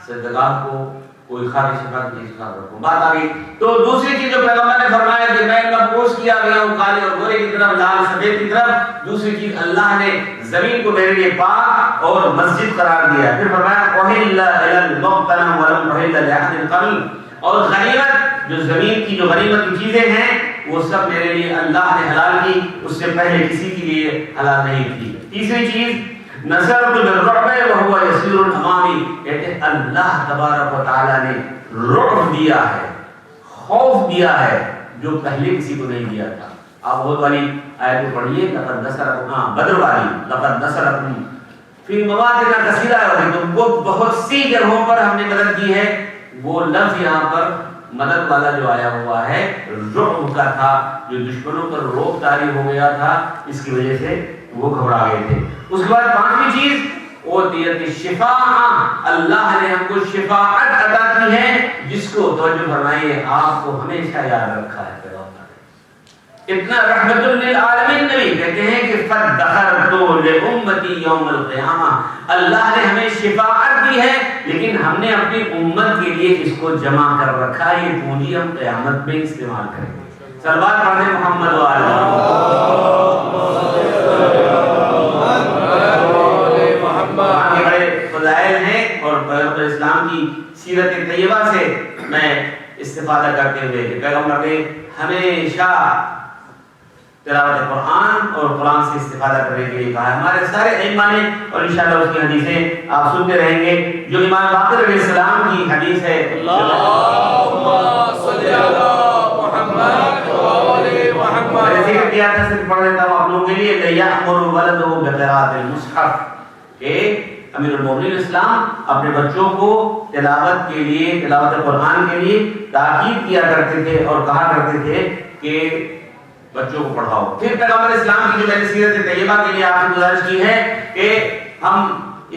سجدگاہ کو کوئی خاک شفا کی چیز خاک رکھوں. بات آ گئی. تو دوسری چیز جو پیغمبر نے فرمایا کہ میں مبعوث کیا گیا ہوں کالے اور گورے کی طرف، لال سفید کی طرف. دوسری چیز اللہ نے زمین کو میرے لیے پاک اور مسجد قرار دیا. پھر فرمایا احل الی المغتنم ولم احل لاحد قبل. اور غنیمت، جو زمین کی جو غنیمت کی چیزیں ہیں وہ سب میرے لیے اللہ نے حلال کی، اس سے پہلے کسی کے لیے حلال نہیں کی. تیسری چیز نصرت بالرعب وهو يسير امامي. کہتے ہیں اللہ تبارک و تعالی نے رعب دیا ہے، خوف دیا ہے جو پہلے کسی کو نہیں دیا تھا. آپ وہ والی آیت پڑھیے لقد نصرکم، بدر والی لقد نصرکم فی مواطن کثیرہ. تو وہ بہت سی جگہوں پر ہم نے مدد کی ہے. وہ لفظ یہاں پر مدد والا جو آیا ہوا ہے رعب کا تھا، جو دشمنوں پر روب طاری ہو گیا تھا، اس کی وجہ سے وہ گھبرا گئے تھے. اس کے بعد پانچویں چیز وہ دیت شفاعت. اللہ نے ہم کو شفاعت عطا کی ہے جس کو توجہ فرمائیے آپ کو ہمیشہ یاد رکھا ہے. اتنا رحمت للعالمین نبی کہتے ہیں کہ فدخرت لامتی یوم القیامہ. اللہ نے ہمیں شفاعت دی ہے لیکن ہم نے اپنی امت کے لیے اس کو جمع کر رکھا. یہ پونجی ہم قیامت میں استعمال کریں گے. صلوات پڑھیں محمد و آل محمد. بڑے فضائل ہیں اور پیغمبر اسلام کی سیرت طیبہ سے میں استفادہ کرتے ہوئے کہ پیغمبر نے ہمیشہ تلاوت قرآن اور قرآن سے استفادہ کرنے کے لیے کہا ہے. ہمارے سارے ائمہ نے، اور انشاءاللہ اس کی حدیثیں آپ سنتے رہیں گے. جو امام باقر علیہ السلام کی حدیث ہے اللہم صلی علی محمد و آل محمد میں نے ذکر کیا تھا، صرف پڑھ دیتا ہوں آپ لوگوں کے لیے، لَيَأْمُرُ وَلَدُهُ بِقِرَاءَةِ الْمُصْحَفِ، کہ امیر المومنین اسلام اپنے بچوں کو تلاوت کے لیے، تلاوت قرآن کے لیے تاکید کیا کرتے تھے اور کہا کرتے تھے کہ بچوں کو پڑھاؤ۔ پھر پیغمبر اسلام کی جو میں نے سیرت طیبہ کے لیے آپ سے گزارش کی ہے کہ ہم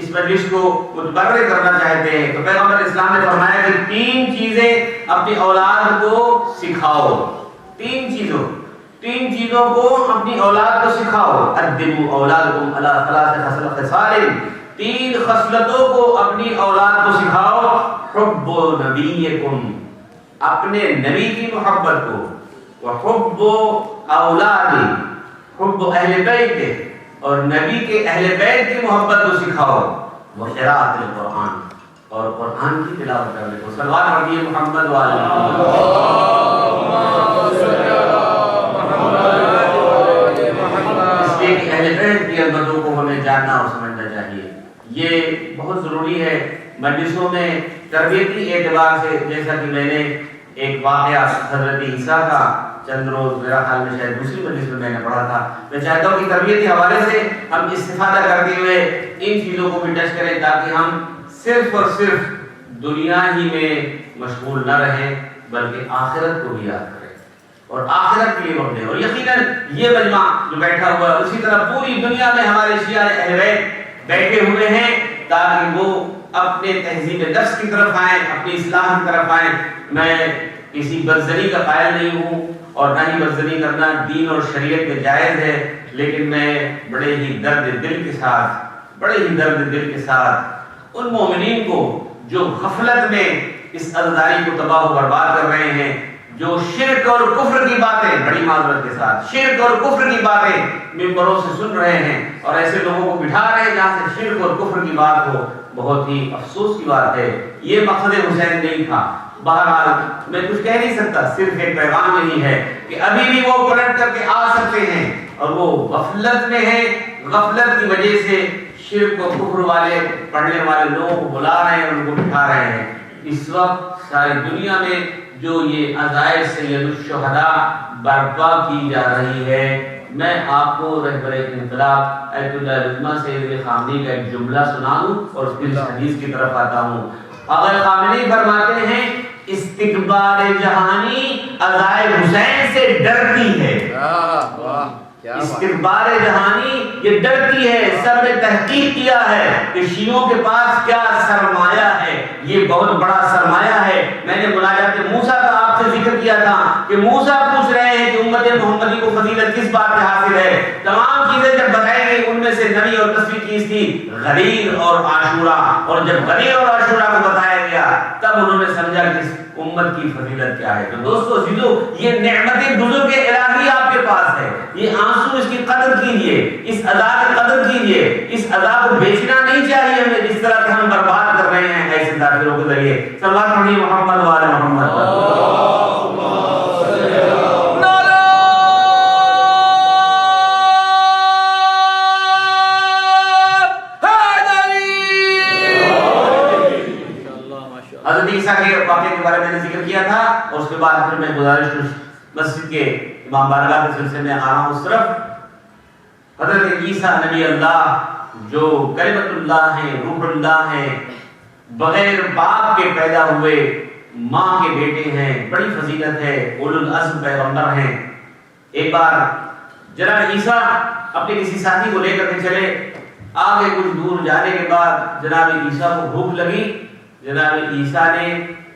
اس مجلس کو متبرر کرنا چاہتے ہیں، تو پیغمبر اسلام نے فرمایا کہ 3 چیزیں اپنی اولاد کو سکھاؤ، 3 چیزوں کو اپنی اولاد کو سکھاؤ، ادبوا اولادکم علی 3 خصال، 3 خصلتوں کو اپنی اولاد کو سکھاؤ، حب نبیکم، اپنے نبی کی محبت کو، وحب اولاد، حب اہل بیت، اور نبی کے اہل بیت کی محبت کو سکھاؤ، وقراءۃ القرآن، اور قرآن کی تلاوت کرنے کو۔ صلوات پڑھیے محمد وعلی محمد۔ اس لیے کہ اہل بیت کی عظمتوں کو ہمیں جاننا اور سمجھنا چاہیے، یہ بہت ضروری ہے۔ مجلسوں میں تربیتی اعتبار سے، جیسا کہ میں نے ایک واقعہ حضرت عیسیٰ کا چند روز میرا خیال میں شاید دوسری مجلس میں نے پڑھا تھا، میں چاہتا ہوں کہ تربیتی حوالے سے ہم استفادہ کرتے ہوئے ان چیزوں کو بھی ٹچ کریں، تاکہ ہم صرف اور صرف دنیا ہی میں مشغول نہ رہیں بلکہ آخرت کو بھی یاد کریں اور آخرت کے لیے وقت دیں۔ اور یقیناً یہ مجمع جو بیٹھا ہوا ہے، اسی طرح پوری دنیا میں ہمارے شیعہ اہل بیت بیٹھے ہوئے ہیں تاکہ وہ اپنے تہذیب نفس کی طرف آئیں، اپنی اصلاح کی طرف آئیں۔ میں کسی بدزنی کا قائل نہیں ہوں اور نہ ہی بدزنی کرنا دین اور شریعت میں جائز ہے، لیکن میں بڑے ہی درد دل کے ساتھ ان مومنین کو جو غفلت میں اس عزاداری کو تباہ و برباد کر رہے ہیں، جو شرک اور کفر کی باتیں، بڑی معذرت کے ساتھ شرک اور کفر کی باتیں ممبروں سے سن رہے ہیں اور ایسے لوگوں کو بٹھا رہے ہیں جہاں سے شرک اور کفر کی بات ہو، بہت ہی افسوس کی بات ہے۔ یہ مقصد حسین نہیں تھا۔ بہرحال میں کچھ کہہ نہیں سکتا، صرف ایک پیغام یہی ہے کہ ابھی بھی وہ پلٹ کر کے آ سکتے ہیں اور وہ غفلت میں ہیں، غفلت کی وجہ سے شرک و کفر والے پڑھنے والے لوگوں کو بلا رہے ہیں، ان کو بٹھا رہے ہیں۔ اس وقت ساری دنیا میں جو یہ عزائر سید الشہداء برپا کی جا رہی ہے، میں آپ کو رہبر انقلاب ایت اللہ العظمہ سید علی خامنی کا ایک جملہ سنا دوں اور پھر اس حدیث کی طرف آتا ہوں۔ اگر خامنی فرماتے ہیں استقبال جہانی عزائر حسین سے ڈرتی ہے، استقبال جہانی یہ ڈرتی ہے۔ سب نے تحقیق کیا ہے کہ شیعوں کے پاس کیا سرمایہ ہے، یہ بہت بڑا سرمایہ ہے۔ میں نے مناجات موسیٰ کا آپ سے ذکر کیا تھا کہ موسیٰ پوچھ رہے ہیں کہ امت محمدی کو فضیلت کس بات پہ حاصل ہے۔ تمام چیزیں جب بتائی گئی ان میں سے نبی اور 10ویں چیز تھی غدیر اور عاشورہ، اور جب غدیر اور عاشورہ کو بتایا گیا تب انہوں نے سمجھا کہ امت کی فضیلت کیا ہے۔ تو دوستو عزیزو، یہ نعمت بزرگ الہی آپ کے پاس ہے، یہ آنسو اس کی قدر کیجئے، اس ادا کی قدر کیجئے۔ اس ادا کو بیچنا نہیں چاہیے ہمیں جس طرح کہ ہم برباد کر رہے ہیں ایسے داخلوں کے ذریعے۔ صلوات پڑھیے محمد وعلی محمد۔ حضرت عیسیٰ کے واقعے کے بارے میں نے ذکر کیا تھا اور اس کے بعد پھر میں گزارش مسجد کے امام بارگاہ کے سلسلے میں آ رہا ہوں اس طرف۔ حضرت عیسیٰ نبی اللہ جو کلمۃ اللہ ہیں، روح اللہ ہیں، بغیر باپ کے پیدا ہوئے ماں کے بیٹے ہیں، بڑی فضیلت ہے، اولو العزم پیغمبر ہیں۔ ایک بار جناب عیسیٰ اپنے کسی ساتھی کو لے کر کے چلے، آگے کچھ دور جانے کے بعد جناب عیسیٰ کو بھوک لگی۔ جناب عیسیٰ نے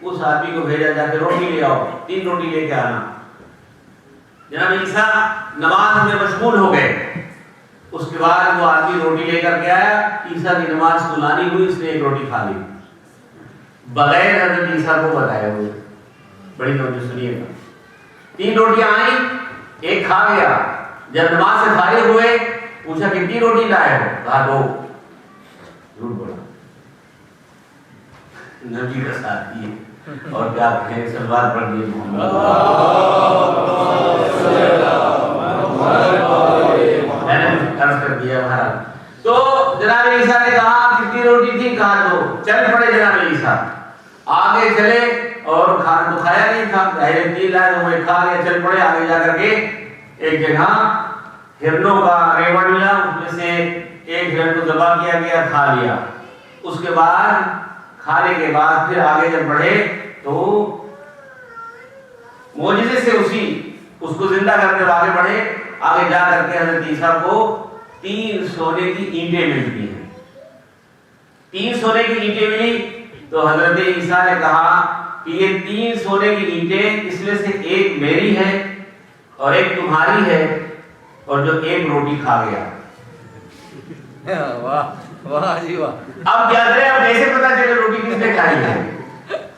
اس آدمی کو بھیجا جا کے روٹی لے آؤ، 3 روٹی لے کے آنا۔ جناب عیسیٰ نماز میں مشغول ہو گئے، اس کے بعد وہ آدمی روٹی لے کر کے آیا، عیسیٰ کی نماز سلانی ہوئی، اس نے 1 روٹی کھا لی بغیر حضرت عیسیٰ کو بتائے ہوئے۔ بڑی توجہ سنیے گا، 3 روٹیاں آئیں، 1 کھا گیا۔ جب نماز سے فارغ ہوئے پوچھا کتنی روٹی لائے ہو؟ کہا 2۔ جھوٹ بولا، نبی کا ساتھی ہے اور کیا کہیں، سلوات پڑھ دیے محمد۔ میں نے عرض کر دیا بہرحال۔ تو جناب عیسیٰ نے کہا کتنی روٹی تھی؟ کہا 2۔ چل پڑے جناب عیسیٰ، آگے چلے اور کھانا تو کھایا نہیں تھا، 3 لائے ہوئے کھا گئے، چل پڑے آگے جا کر کے ایک جگہ ہرنوں کا ریوڑ ملا، اس میں سے ایک ہرن کو ذبح کیا گیا، کھا لیا۔ اس کے بعد کھانے کے بعد پھر آگے جب بڑھے تو معجزے سے اس کو زندہ کرنے آگے بڑھے، آگے جا کر کے حضرت عیسیٰ کو 3 سونے کی اینٹیں ملتی ہیں۔ 3 سونے کی اینٹیں ملی تو حضرت عیسیٰ نے کہا کہ یہ 3 سونے کی اینٹیں، اس میں سے ایک میری ہے اور ایک تمہاری ہے، اور جو ایک روٹی کھا گیا۔ واہ واہ جی واہ۔ اب کیا کریں، اب کیسے پتا چلے روٹی کس نے کھائی ہے؟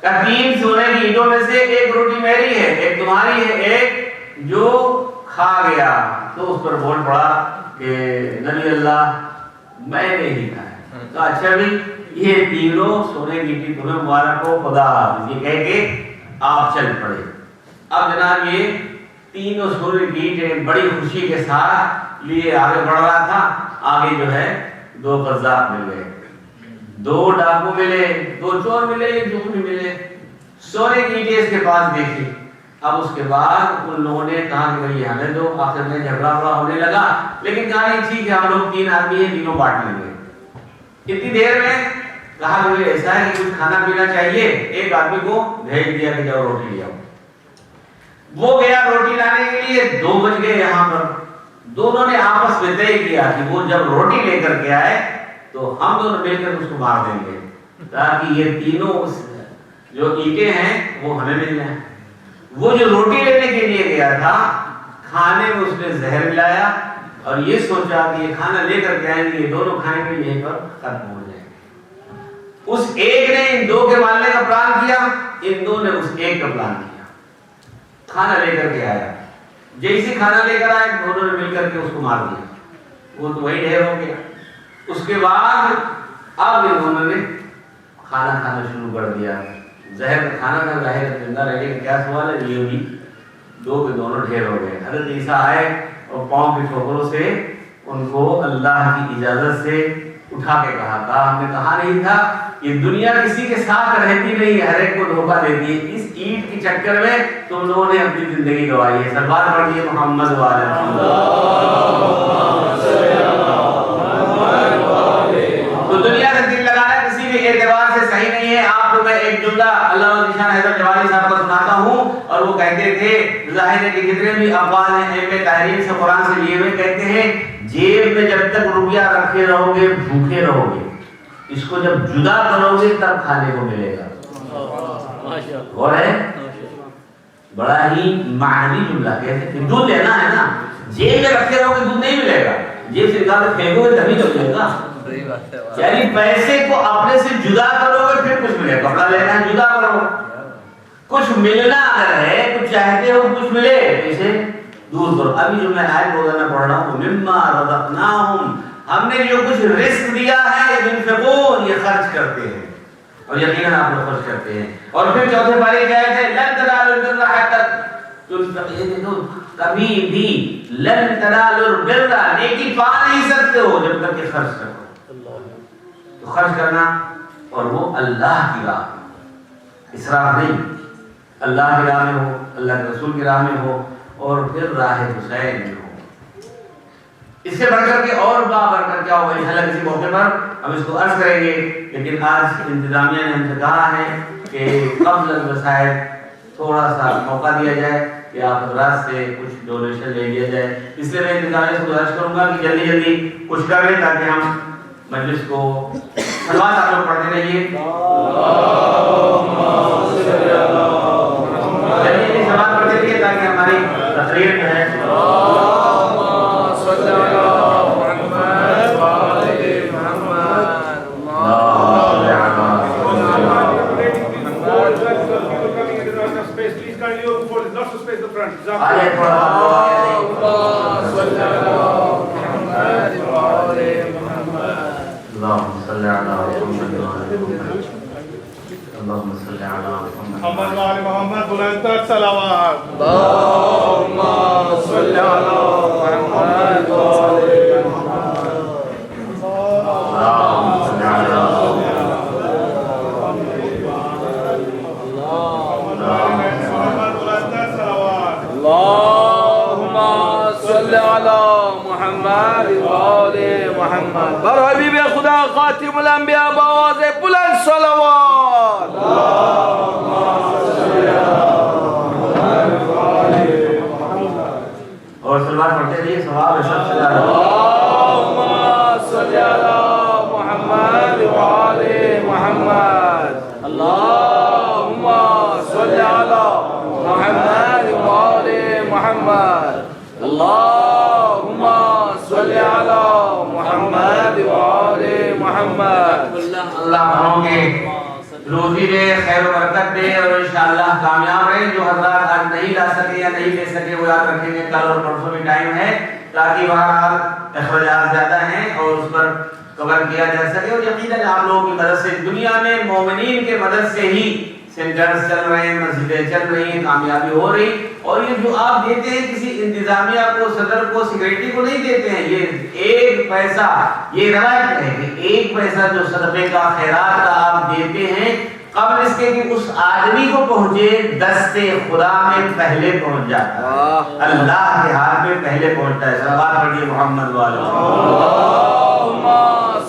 کہ 3 سونے کی اینٹوں میں سے ایک روٹی میری ہے، ایک تمہاری ہے، ایک جو کھا گیا۔ تو اس پر بول پڑا کہ نبی اللہ میں نے ہی کھایا۔ تو اچھا بھی یہ تینوں سونے کی اینٹیں تمہیں مبارک ہو، خدا حافظ، یہ کہہ کے آپ چل پڑے۔ اب جناب یہ تینوں سونے کی اینٹیں بڑی خوشی کے ساتھ لیے آگے بڑھ رہا تھا۔ آگے جو ہے 2 قذاب مل گئے، 2 ڈاکو ملے، 2 چور ملے، 1 چور ملے۔ سونے کی اینٹیں اس کے پاس دیکھی۔ اب اس کے بعد ان لوگوں نے کہا کہ بھئی ہمیں دو۔ آخر میں جھگڑا ہونے لگا، لیکن کہا نہیں ٹھیک ہے، ہم لوگ 3 آدمی ہیں، تینوں بانٹ لیں گے۔ اتنی دیر میں کہا کہ ایسا ہے کہ کچھ کھانا پینا چاہیے، ایک آدمی کو بھیج دیا کہ جاؤ روٹی لے آؤ۔ وہ گیا روٹی لانے کے لیے، 2 بج گئے یہاں پر۔ دونوں نے آپس میں طے کیا کہ وہ جب روٹی لے کر کے آئے تو ہم دونوں مل کر اس کو مار دیں گے، تاکہ یہ تینوں جو اینٹیں ہیں وہ ہمیں مل جائیں۔ وہ جو روٹی لینے کے لیے گیا تھا، کھانے میں اس نے زہر ملایا اور یہ سوچا کہ یہ کھانا لے کر کے آئیں گے، یہ دونوں کھائیں گے، یہیں پر ختم ہو جائیں گے۔ اس ایک نے ان 2 کے مارنے کا پلان کیا، ان 2 نے اس ایک کا پلان کیا۔ کھانا لے کر کے آیا، جیسے کھانا لے کر آئے دونوں نے مل کر کے اس کو مار دیا، وہ تو وہی ڈھیر ہو گیا۔ اس کے بعد اب انہوں نے کھانا کھانا شروع کر دیا، زہر کا کھانا کھا ظاہر زندہ رہنے کا کیا سوال ہے، یہ بھی 2 کے دونوں ڈھیر ہو گئے۔ حضرت عیسیٰ آئے اور پاؤں کی ٹھوکروں سے ان کو اللہ کی اجازت سے اٹھا کے کہا تھا، ہم نے کہا نہیں تھا یہ دنیا کسی کے ساتھ رہتی نہیں ہے، ہر ایک کو دھوکہ دیتی ہے، اس اینٹ کے چکر میں تم لوگوں نے اپنی زندگی گوائی ہے۔ سلوات پڑھیے محمد وعلی محمد۔ تو دنیا سے دل لگانا کسی بھی اعتبار سے صحیح نہیں ہے۔ آپ کو میں ایک جملہ اللہ ذیشان حضرت جوالی صاحب کا سناتا ہوں، اور وہ کہتے تھے، ظاہر ہے کہ جتنے بھی اقوال ہیں ائمہ تحریر سے قرآن سے لیے ہوئے، کہتے ہیں جیب میں جب تک روپیہ رکھے رہو گے بھوکے رہو گے، اس کو جب جدا کرو گے تب کھانے کو ملے گا۔ اور ہے بڑا ہی معنی جملہ، کہتے ہیں دودھ لینا ہے نا، جیب میں رکھے رہو گے دودھ نہیں ملے گا، جیب سے نکال کے پھینکو گے تبھی تو ملے گا۔ یعنی پیسے کو اپنے سے جدا کرو گے پھر کچھ ملے، کپڑا لینا ہے جدا کرو، کچھ ملنا اگر ہے، کچھ چاہتے ہو کچھ ملے، اسے دور کرو۔ ابھی جو میں آیت روزانہ پڑھ رہا ہوں، مما رزقناہم، ہم نے جو کچھ رزق دیا ہے، ينفقون، یہ خرچ کرتے ہیں، اور یقیناً آپ لوگ خرچ کرتے ہیں۔ اور پھر چوتھے پارے کی آیت ہے، لن تنالوا البر حتى تنفقوا، کبھی بھی لن تنالوا البر، نیکی پا نہیں سکتے ہو جب تک کہ خرچ کرو۔ تو خرچ کرنا، اور وہ اللہ کی راہ میں، اسراف نہیں، اللہ کی راہ میں ہو، اللہ کے رسول کی راہ میں ہو، اور پھر راہ حسین میں ہو۔ اس سے بڑھ کر کے اور برکت کیا ہوگا، انشاءاللہ کسی موقع پر ہم اس کو عرض کریں گے، لیکن آج انتظامیہ نے ہم سے کہا ہے کہ قبل الوسائل تھوڑا سا موقع دیا جائے کہ آپ حضرات سے کچھ ڈونیشن لے لیا جائے۔ اس لیے میں انتظامیہ سے گزارش کروں گا کہ جلدی جلدی کچھ کر لیں تاکہ ہم مجلس کو سلوات آپ لوگ پڑھتے رہیے، جلدی سلوات پڑھتے رہیے تاکہ ہماری تقریر جو ہے محمد وعلى محمد بلندتر صلوات اللهم صل على محمد وعلى محمد اللهم صل على محمد بلندتر صلوات اللهم بر حبیب خدا خاتم الانبیاء بآواز بلند صلوات. اور صلوات پڑھتے رہیے، ثواب ہے سب سے زیادہ. اللهم صل على محمد وعلى محمد. اللهم صل على محمد وعلى محمد. اللهم صل على محمد وعلى محمد. اللہ ہم کے روزی دے، خیر و برکت دے اور انشاءاللہ کامیاب رہیں. جو حضرات آج نہیں لا سکے یا نہیں لے سکے وہ یاد رکھیں گے کل اور پرسوں بھی ٹائم ہے تاکہ بہرحال اخراجات زیادہ ہیں اور اس پر کور کیا جا سکے. اور یقیناً آپ لوگوں کی مدد سے دنیا میں مومنین کے مدد سے ہی سینٹرز چل رہے ہیں، مسجدیں چل رہی ہیں، کامیابی ہو رہی. اور یہ جو آپ دیتے ہیں کسی انتظامیہ کو، صدر کو، سیکریٹری کو نہیں دیتے ہیں. یہ ایک پیسہ، یہ روایت ہے کہ ایک پیسہ جو صدقے کا، خیرات کا آپ دیتے ہیں، قبل اس کے کہ اس آدمی کو پہنچے دست خدا میں پہلے پہنچ جاتا ہے، اللہ کے ہاتھ میں پہلے پہنچتا ہے. صلوات پڑھیے محمد والے. اللهم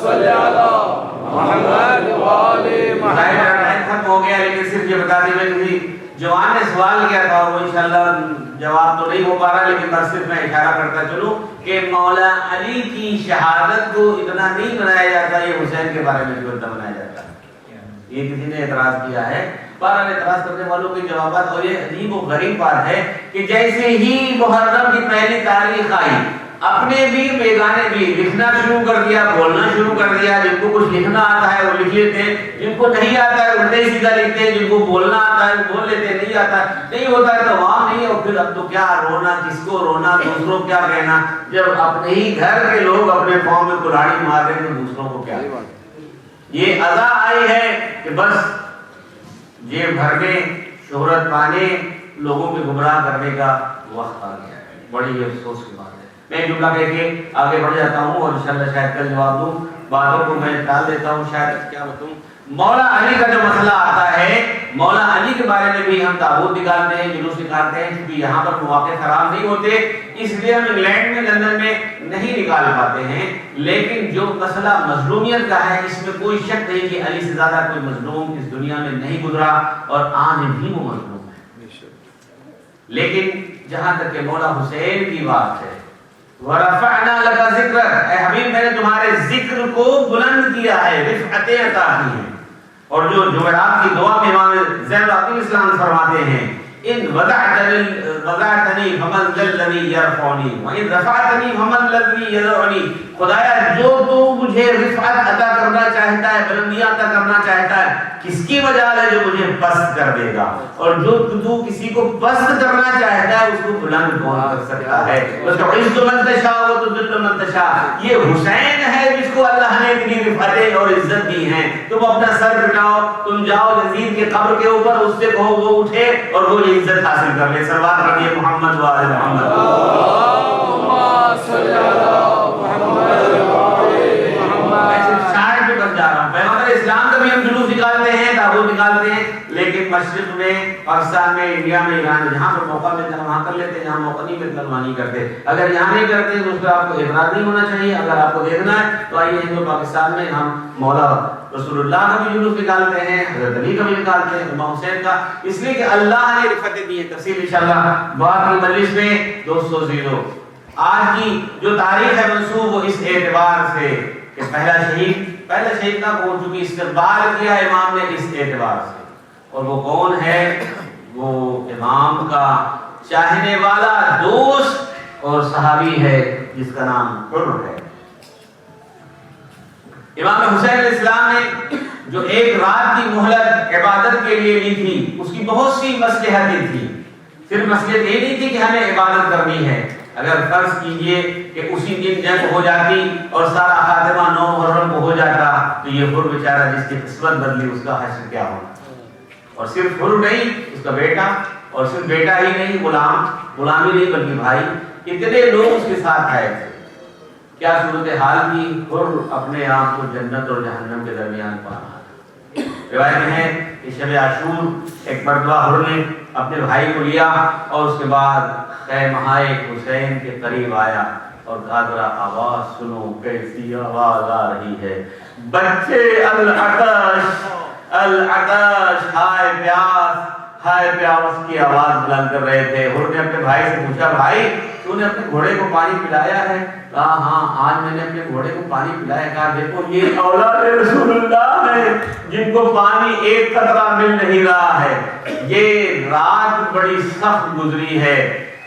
صل على محمد وعلى محمد. ختم ہو گیا لیکن صرف یہ بتا دیں، میں کسی جوان نے سوال کیا تھا اور وہ انشاءاللہ جواب تو نہیں ہو پا رہا لیکن بس صرف میں اشارہ کرتا چلوں کہ مولا علی کی شہادت کو اتنا نہیں منایا جاتا یہ حسین کے بارے میں جو اتنا منایا جاتا ہے. یہ کسی نے اعتراض کیا ہے. بہرحال اعتراض کرنے والوں کے جوابات. اور یہ عجیب و غریب بات ہے کہ جیسے ہی محرم کی پہلی تاریخ آئی اپنے بھی بیگانے بھی لکھنا شروع کر دیا، بولنا شروع کر دیا. جن کو کچھ لکھنا آتا ہے وہ لکھ لیتے ہیں، جن کو نہیں آتا ہے الٹے سیدھا لکھتے ہیں، جن کو بولنا آتا ہے وہ بول لیتے ہیں، نہیں آتا ہے نہیں ہوتا ہے تو وہاں نہیں ہے. اور پھر اب تو کیا رونا، کس کو رونا، دوسروں کیا کہنا. جب اپنے ہی گھر کے لوگ اپنے قوم میں کلاڑی مار رہے ہیں تو دوسروں کو کیا. یہ اذا آئی ہے کہ بس جیب بھرنے، شہرت پانے، لوگوں کے گمراہ کرنے کا وقت آ گیا ہے. بڑی افسوس کی بات ہے. میں جملہ کہہ کے آگے بڑھ جاتا ہوں اور انشاءاللہ شاید کل جواب دوں. باتوں کو میں ٹال دیتا ہوں. شاید کیا بتاؤں، مولا علی کا جو مسئلہ آتا ہے، مولا علی کے بارے میں بھی ہم تابوت نکالتے ہیں، جلوس نکالتے ہیں کیونکہ یہاں پر مواقع خراب نہیں ہوتے اس لیے ہم انگلینڈ میں، لندن میں نہیں نکال پاتے ہیں. لیکن جو مسئلہ مظلومیت کا ہے اس میں کوئی شک نہیں کہ علی سے زیادہ کوئی مظلوم اس دنیا میں نہیں گزرا اور آج بھی وہ مظلوم ہے. لیکن جہاں تک کہ مولا حسین کی بات ہے، وَرَفَعْنَا لَكَ ذِكْرَكَ، اے حبیب میں نے تمہارے ذکر کو بلند کیا ہے، رفعتیں عطا کی ہیں. اور جو جمعرات کی دعا میں امام زین العابدین اسلام فرماتے ہیں ان وضعتنی فمن ذا الذی یرفعنی وان رفعتنی فمن الذی یضعنی. خدایا جو تو مجھے رفعت عطا کرنا چاہتا ہے، بلندیاں عطا کرنا چاہتا ہے، کس کی وجہ ہے جو مجھے پست کر دے گا. اور جو تو کسی کو پست کرنا چاہتا ہے اس کو بلند کون کر سکتا ہے. وتعز من تشاء وتذل من تشاء. یہ حسین ہے جس کو اللہ نے اتنی رفعتیں اور عزت دی ہیں. تم اپنا سر کٹاؤ، تم جاؤ یزید کے قبر کے اوپر، اس سے کہو وہ اٹھے اور وہ عزت حاصل کر لے. صلوات پڑھیے محمد و آل محمد. اللهم صل على محمد وعلى محمد. میں صرف شاعر پہ بن جا رہا ہوں. پیغمبر اسلام کا بھی ہم جلوس نکالتے ہیں، تابوت نکالتے ہیں، لیکن مشرق میں، پاکستان میں، انڈیا میں، ایران میں جہاں پر موقع ملتا ہے وہاں کر لیتے ہیں، جہاں موقع نہیں ملتا وہاں نہیں کرتے. اگر یہاں نہیں کرتے تو اس پر آپ کو اعتراض نہیں ہونا چاہیے. اگر آپ کو دیکھنا ہے تو آئیے ہندو پاکستان میں ہم مولا رسول اللہ کا بھی جلوس نکالتے ہیں، حضرت علی کا بھی نکالتے ہیں، امام حسین کا، اس لیے کہ اللہ نے رفعتیں دی ہیں. تفصیل انشاءاللہ بعد کی مجلس میں. دوستو زیرو آج کی جو تاریخ ہے منسوب وہ اس اعتبار سے کہ پہلا شہید کا کون، چونکہ استقبال کیا امام نے اس اعتبار سے. اور وہ کون ہے؟ وہ امام کا چاہنے والا دوست اور صحابی ہے جس کا نام حر ہے. امام حسین علیہ السلام نے جو ایک رات کی مہلت عبادت کے لیے لی تھی اس کی بہت سی مصلحتیں تھی. صرف مصلحت یہ نہیں تھی کہ ہمیں عبادت کرنی ہے. اگر فرض کیجئے کہ اسی دن جنگ ہو جاتی اور سارا خاتمہ 9 محرم کو ہو جاتا تو یہ حر بیچارہ جس کی قسمت بدلی اس کا حشر کیا ہونا. اور صرف حر نہیں، اس کا بیٹا، اور صرف بیٹا ہی نہیں، غلامی نہیں بلکہ بھائی، اتنے لوگ اس کے ساتھ آئے تھے. کیا صورتحال کی، حر اپنے آپ کو جنت اور جہنم کے درمیان پا رہا تھا. روایت میں ہے کہ شب عاشور ایک مرتبہ حر نے اپنے بھائی کو لیا اور اس کے بعد خیمہ حسین کے قریب آیا اور کہا ذرا آواز سنو کیسی آواز آ رہی ہے، بچے العطش العطش، ہائے پیاس ہائے پیاس کی آواز بلند کر رہے تھے۔ حر نے اپنے بھائی سے پوچھا بھائی تو نے اپنے گھوڑے کو پانی پلایا ہے؟ کہا ہاں آج میں نے اپنے گھوڑے کو پانی پلایا۔ کہا دیکھو یہ اولاد رسول اللہ ہے جن کو پانی ایک قطرہ مل نہیں رہا ہے، یہ رات بڑی سخت گزری ہے۔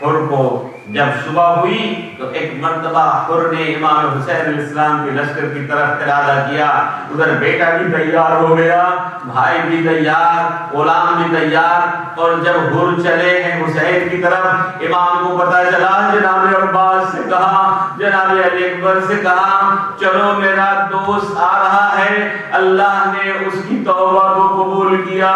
حر کو جب صبح ہوئی تو ایک مرتبہ حر نے امام حسین علیہ السلام کے لشکر کی طرف ارادہ کیا، ادھر بیٹا بھی تیار ہو گیا، بھائی بھی تیار، غلام بھی تیار، اور جب حر چلے ہیں حسین کی طرف، امام کو پتہ چلا، جناب عباس سے کہا، جناب علی اکبر سے کہا چلو میرا دوست آ رہا ہے، اللہ نے اس کی توبہ کو قبول کیا۔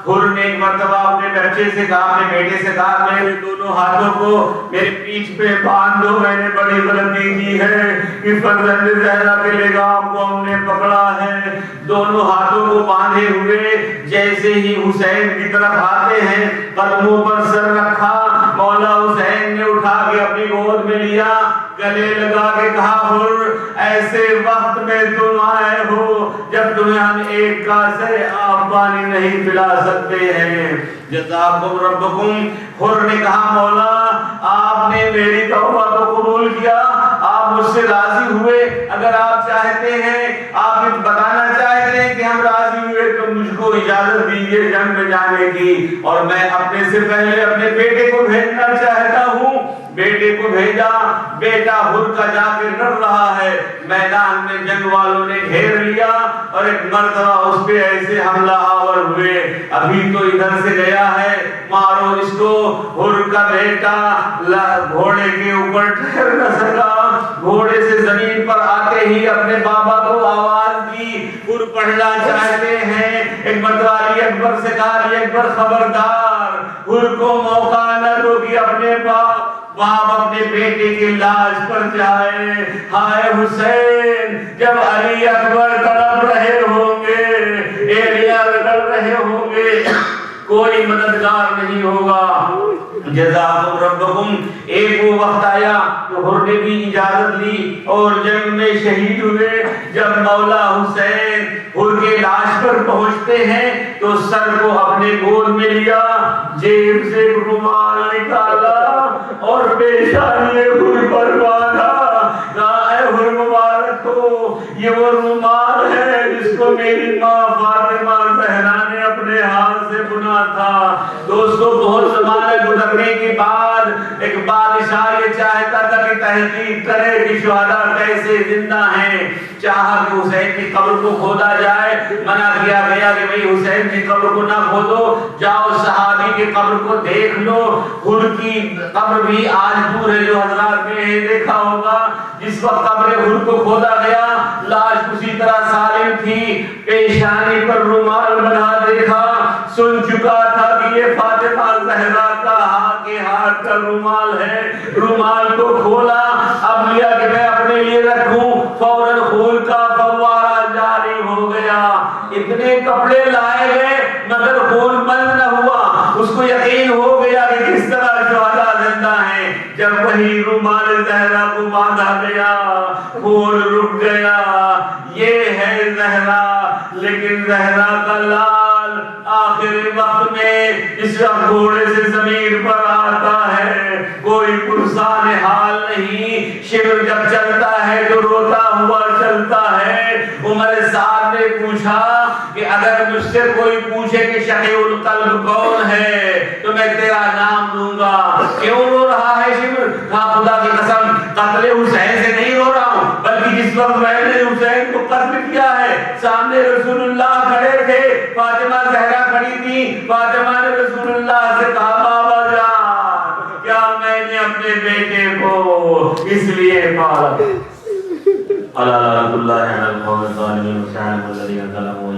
حر نے ایک مرتبہ اپنے بچے سے کہا، اپنے بیٹے سے کہا میرے دونوں ہاتھوں کو میرے پیٹھ پہ باندھ دو، میں نے بڑی غلطی کی ہے کہ فرزند زہرا کے لگام کو ہم نے پکڑا ہے۔ دونوں ہاتھوں کو باندھے ہوئے جیسے ہی حسین کی طرف آتے ہیں، قدموں پر سر رکھا، مولا حسین نے اٹھا کے اپنی گود میں لیا، گلے لگا کے کہا حر ایسے وقت میں تم آئے ہو جب تمہیں ہم ایک کاسے آب پانی نہیں پلا سکتے ہیں، جزاکم ربکم۔ حر نے کہا مولا آپ نے میری توبہ کو قبول کیا، آپ مجھ سے راضی ہوئے، اگر آپ چاہتے ہیں، آپ بتانا چاہتے ہیں کہ ہم راضی ہوئے تو مجھ کو اجازت دیجیے جنگ میں جانے کی، اور میں اپنے سے پہلے اپنے بیٹے کو بھیجنا چاہتا ہوں۔ بیٹے کو بھیجا، بیٹا حر کا جا کے لڑ رہا ہے، میدان میں جنگ والوں نے گھیر لیا اور ایک مرتبہ اس پہ ایسے حملہ آور ہوئے، ابھی تو ادھر سے گیا ہے مارو اس کو۔ حر کا بیٹا گھوڑے کے اوپر ٹھہر نہ سکا، گھوڑے سے زمین پر آتے ہی اپنے بابا کو آواز دی، حر پڑھنا چاہتے ہیں۔ ایک مرتبہ علی اکبر سے کہا علی اکبر خبردار، حر کو موقع نہ دو کہ اپنے باپ اپنے بیٹے کی لاش پر جائے۔ ہائے حسین جب علی اکبر تڑپ رہے ہوں گے، ایڑیاں رگڑ رہے ہوں گے، کوئی مددگار نہیں ہوگا۔ جزاکم ربکم۔ ایک وہ وقت آیا تو حر نے بھی اجازت لی اور جنگ میں شہید ہوئے۔ جب مولا حسین حر کے لاش پر پہنچتے ہیں تو سر کو اپنے گود میں لیا، جیب سے رومال نکالا اور پیشانی حر پر باندھا، اے حر مبارک ہو، یہ وہ رومال ہے جس کو میری ماں فاطمہ زہرا نے اپنے ہاتھ سے بنا تھا۔ دوستو بہت زمانہ گزرنے کے بعد ایک بادشاہ یہ چاہتا تھا کہ تحقیق کرے کہ شہداء کیسے زندہ ہیں، چاہا کہ حسین کی قبر کو کھودا جائے، منع کیا گیا کہ بھئی حسین کی قبر کو نہ کھودو، جاؤ صحابی کی قبر کو دیکھ لو۔ حر کی قبر بھی آج دور ہے، جو حضرات نے دیکھا ہوگا، جس وقت قبر حر کو کھودا گیا لاش اسی طرح سالم تھی، پیشانی پر رومال بنا دیکھا، سن چکا تھا کہ یہ فاطمہ زہرا کا ہاتھ کا رومال ہے، رومال کو کھولا، اب لیا کہ میں اپنے لیے رکھوں، فوراً خون کا فوارہ جاری ہو گیا، اتنے کپڑے لائے گئے مگر خون بند نہ ہوا۔ اس کو یقین ہو گیا کہ کس طرح شہداء زندہ ہیں۔ جب وہی رومال زہرا کو باندھا گیا، خون رک گیا، یہ ہے زہرا، لیکن زہرا کا لال آخر وقت میں اس گھوڑے سے زمین پر آتا ہے، کوئی پرسان حال نہیں، شبر جب چلتا ہے تو روتا ہوا چلتا ہے۔ عمر صاحب نے پوچھا کہ اگر مجھ سے کوئی پوچھے کہ شقی القلب کون ہے تو میں تیرا نام دوں گا، کیوں رو رہا ہے شبر؟ کہا خدا کی قسم قتل حسین سے نہیں رو رہا ہوں، بلکہ جس وقت میں نے حسین کو قتل کیا ہے، سامنے رسول اللہ کھڑے تھے، فاطمہ زہرا کھڑی تھی، فاطمہ نے رسول اللہ سے کہا بابا جان کیا میں نے اپنے بیٹے کو اس لیے مارا؟ اللہ اللہ اللہ الظالمین وسعنا الذين ظلموا